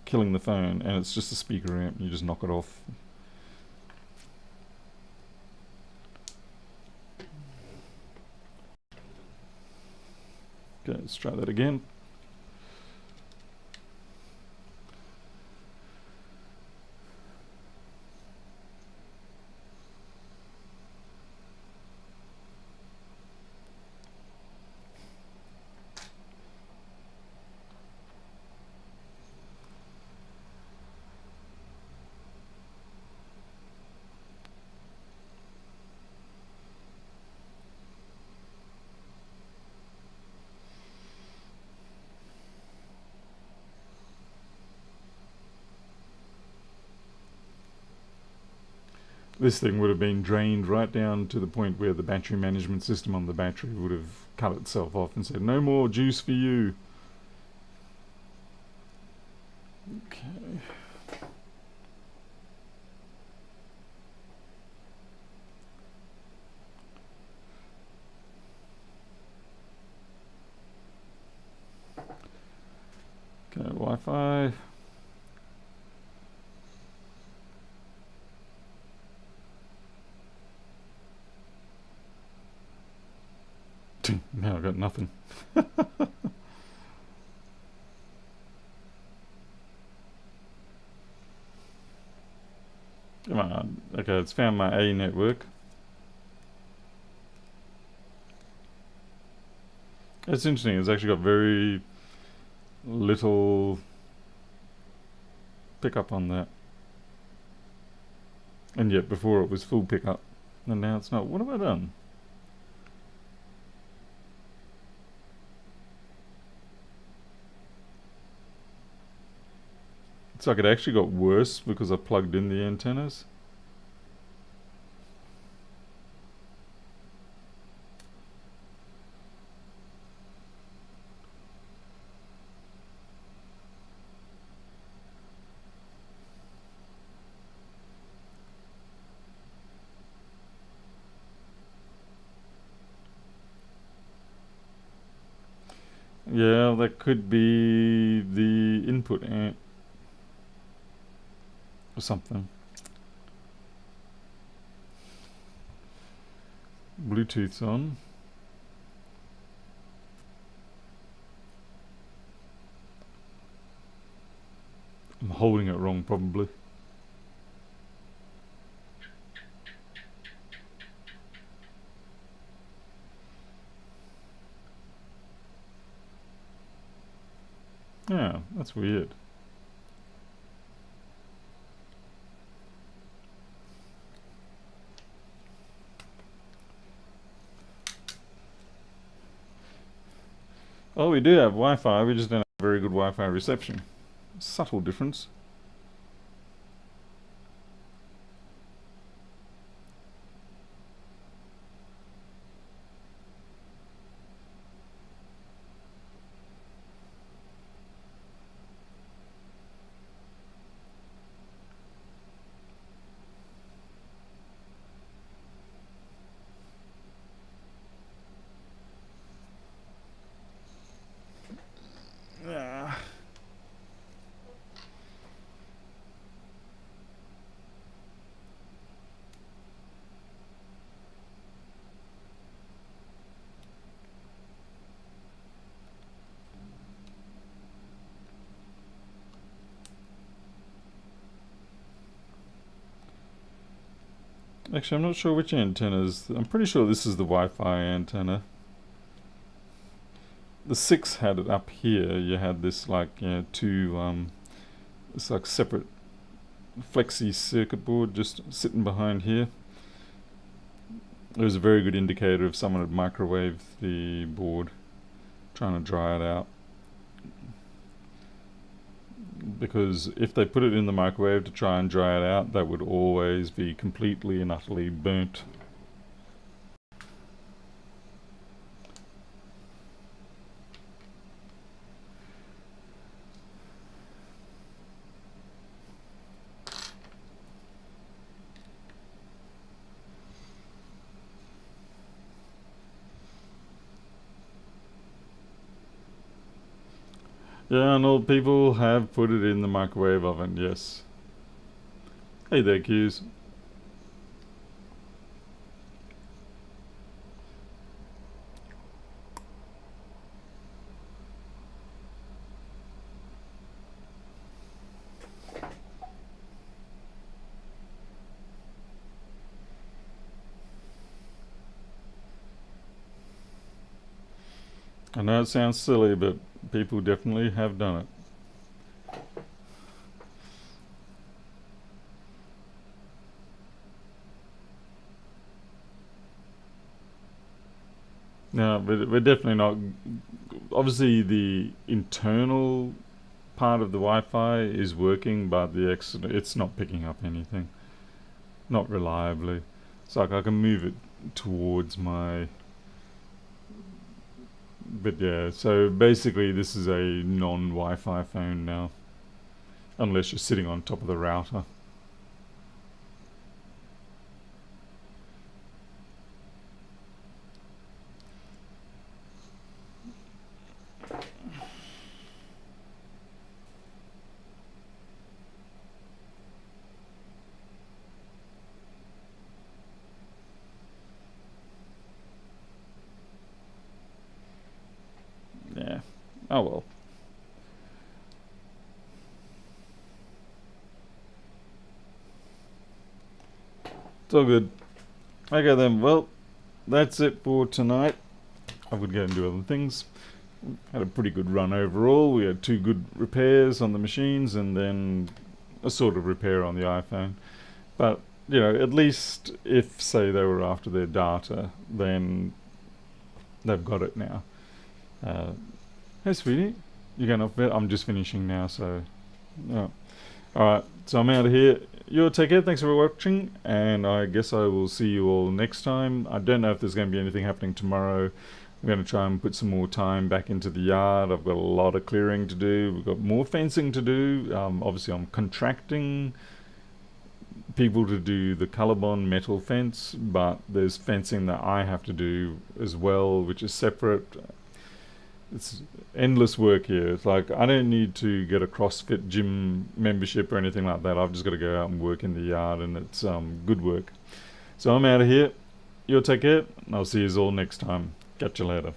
killing the phone, and it's just a speaker amp. You just knock it off. Okay, let's try that again. This thing would have been drained right down to the point where the battery management system on the battery would have cut itself off and said, no more juice for you. Okay. Okay, Wi-Fi. Now I've got nothing. Come on. Okay, it's found my A network. It's interesting, it's actually got very little pickup on that. And yet before it was full pickup. And now it's not. What have I done? It's like it actually got worse because I plugged in the antennas. Yeah, that could be the input amp or something. Bluetooth's on. I'm holding it wrong probably. Yeah, that's weird. Oh, we do have Wi-Fi, we just don't have very good Wi-Fi reception. Subtle difference. Ah. Actually, I'm not sure which antennas. I'm pretty sure this is the Wi-Fi antenna. The 6 had it up here. You had this like two it's like separate flexi circuit board just sitting behind here. It was a very good indicator if someone had microwaved the board, trying to dry it out. Because if they put it in the microwave to try and dry it out, that would always be completely and utterly burnt. Yeah, and all people have put it in the microwave oven, yes. Hey there, Q's. I know it sounds silly, but people definitely have done it. No, but we're definitely not. Obviously, the internal part of the Wi-Fi is working, but it's not picking up anything. not reliably. It's like I can move it towards my... But yeah, so basically this is a non-Wi-Fi phone now. Unless you're sitting on top of the router. Yeah. Oh well. It's all good. Okay then, well, that's it for tonight. I would go and do other things. Had a pretty good run overall. We had 2 good repairs on the machines and then a sort of repair on the iPhone. But, you know, at least if, say, they were after their data, then they've got it now. Hey, sweetie, you going off bed? I'm just finishing now, so... Yeah. Alright, so I'm out of here. You all take care, thanks for watching, and I guess I will see you all next time. I don't know if there's going to be anything happening tomorrow. I'm going to try and put some more time back into the yard. I've got a lot of clearing to do. We've got more fencing to do. Obviously I'm contracting people to do the Colorbond metal fence, but there's fencing that I have to do as well, which is separate. It's endless work here. It's like I don't need to get a CrossFit gym membership or anything like that. I've just got to go out and work in the yard, and it's good work. So I'm out of here. You'll take care, and I'll see you all next time. Catch you later.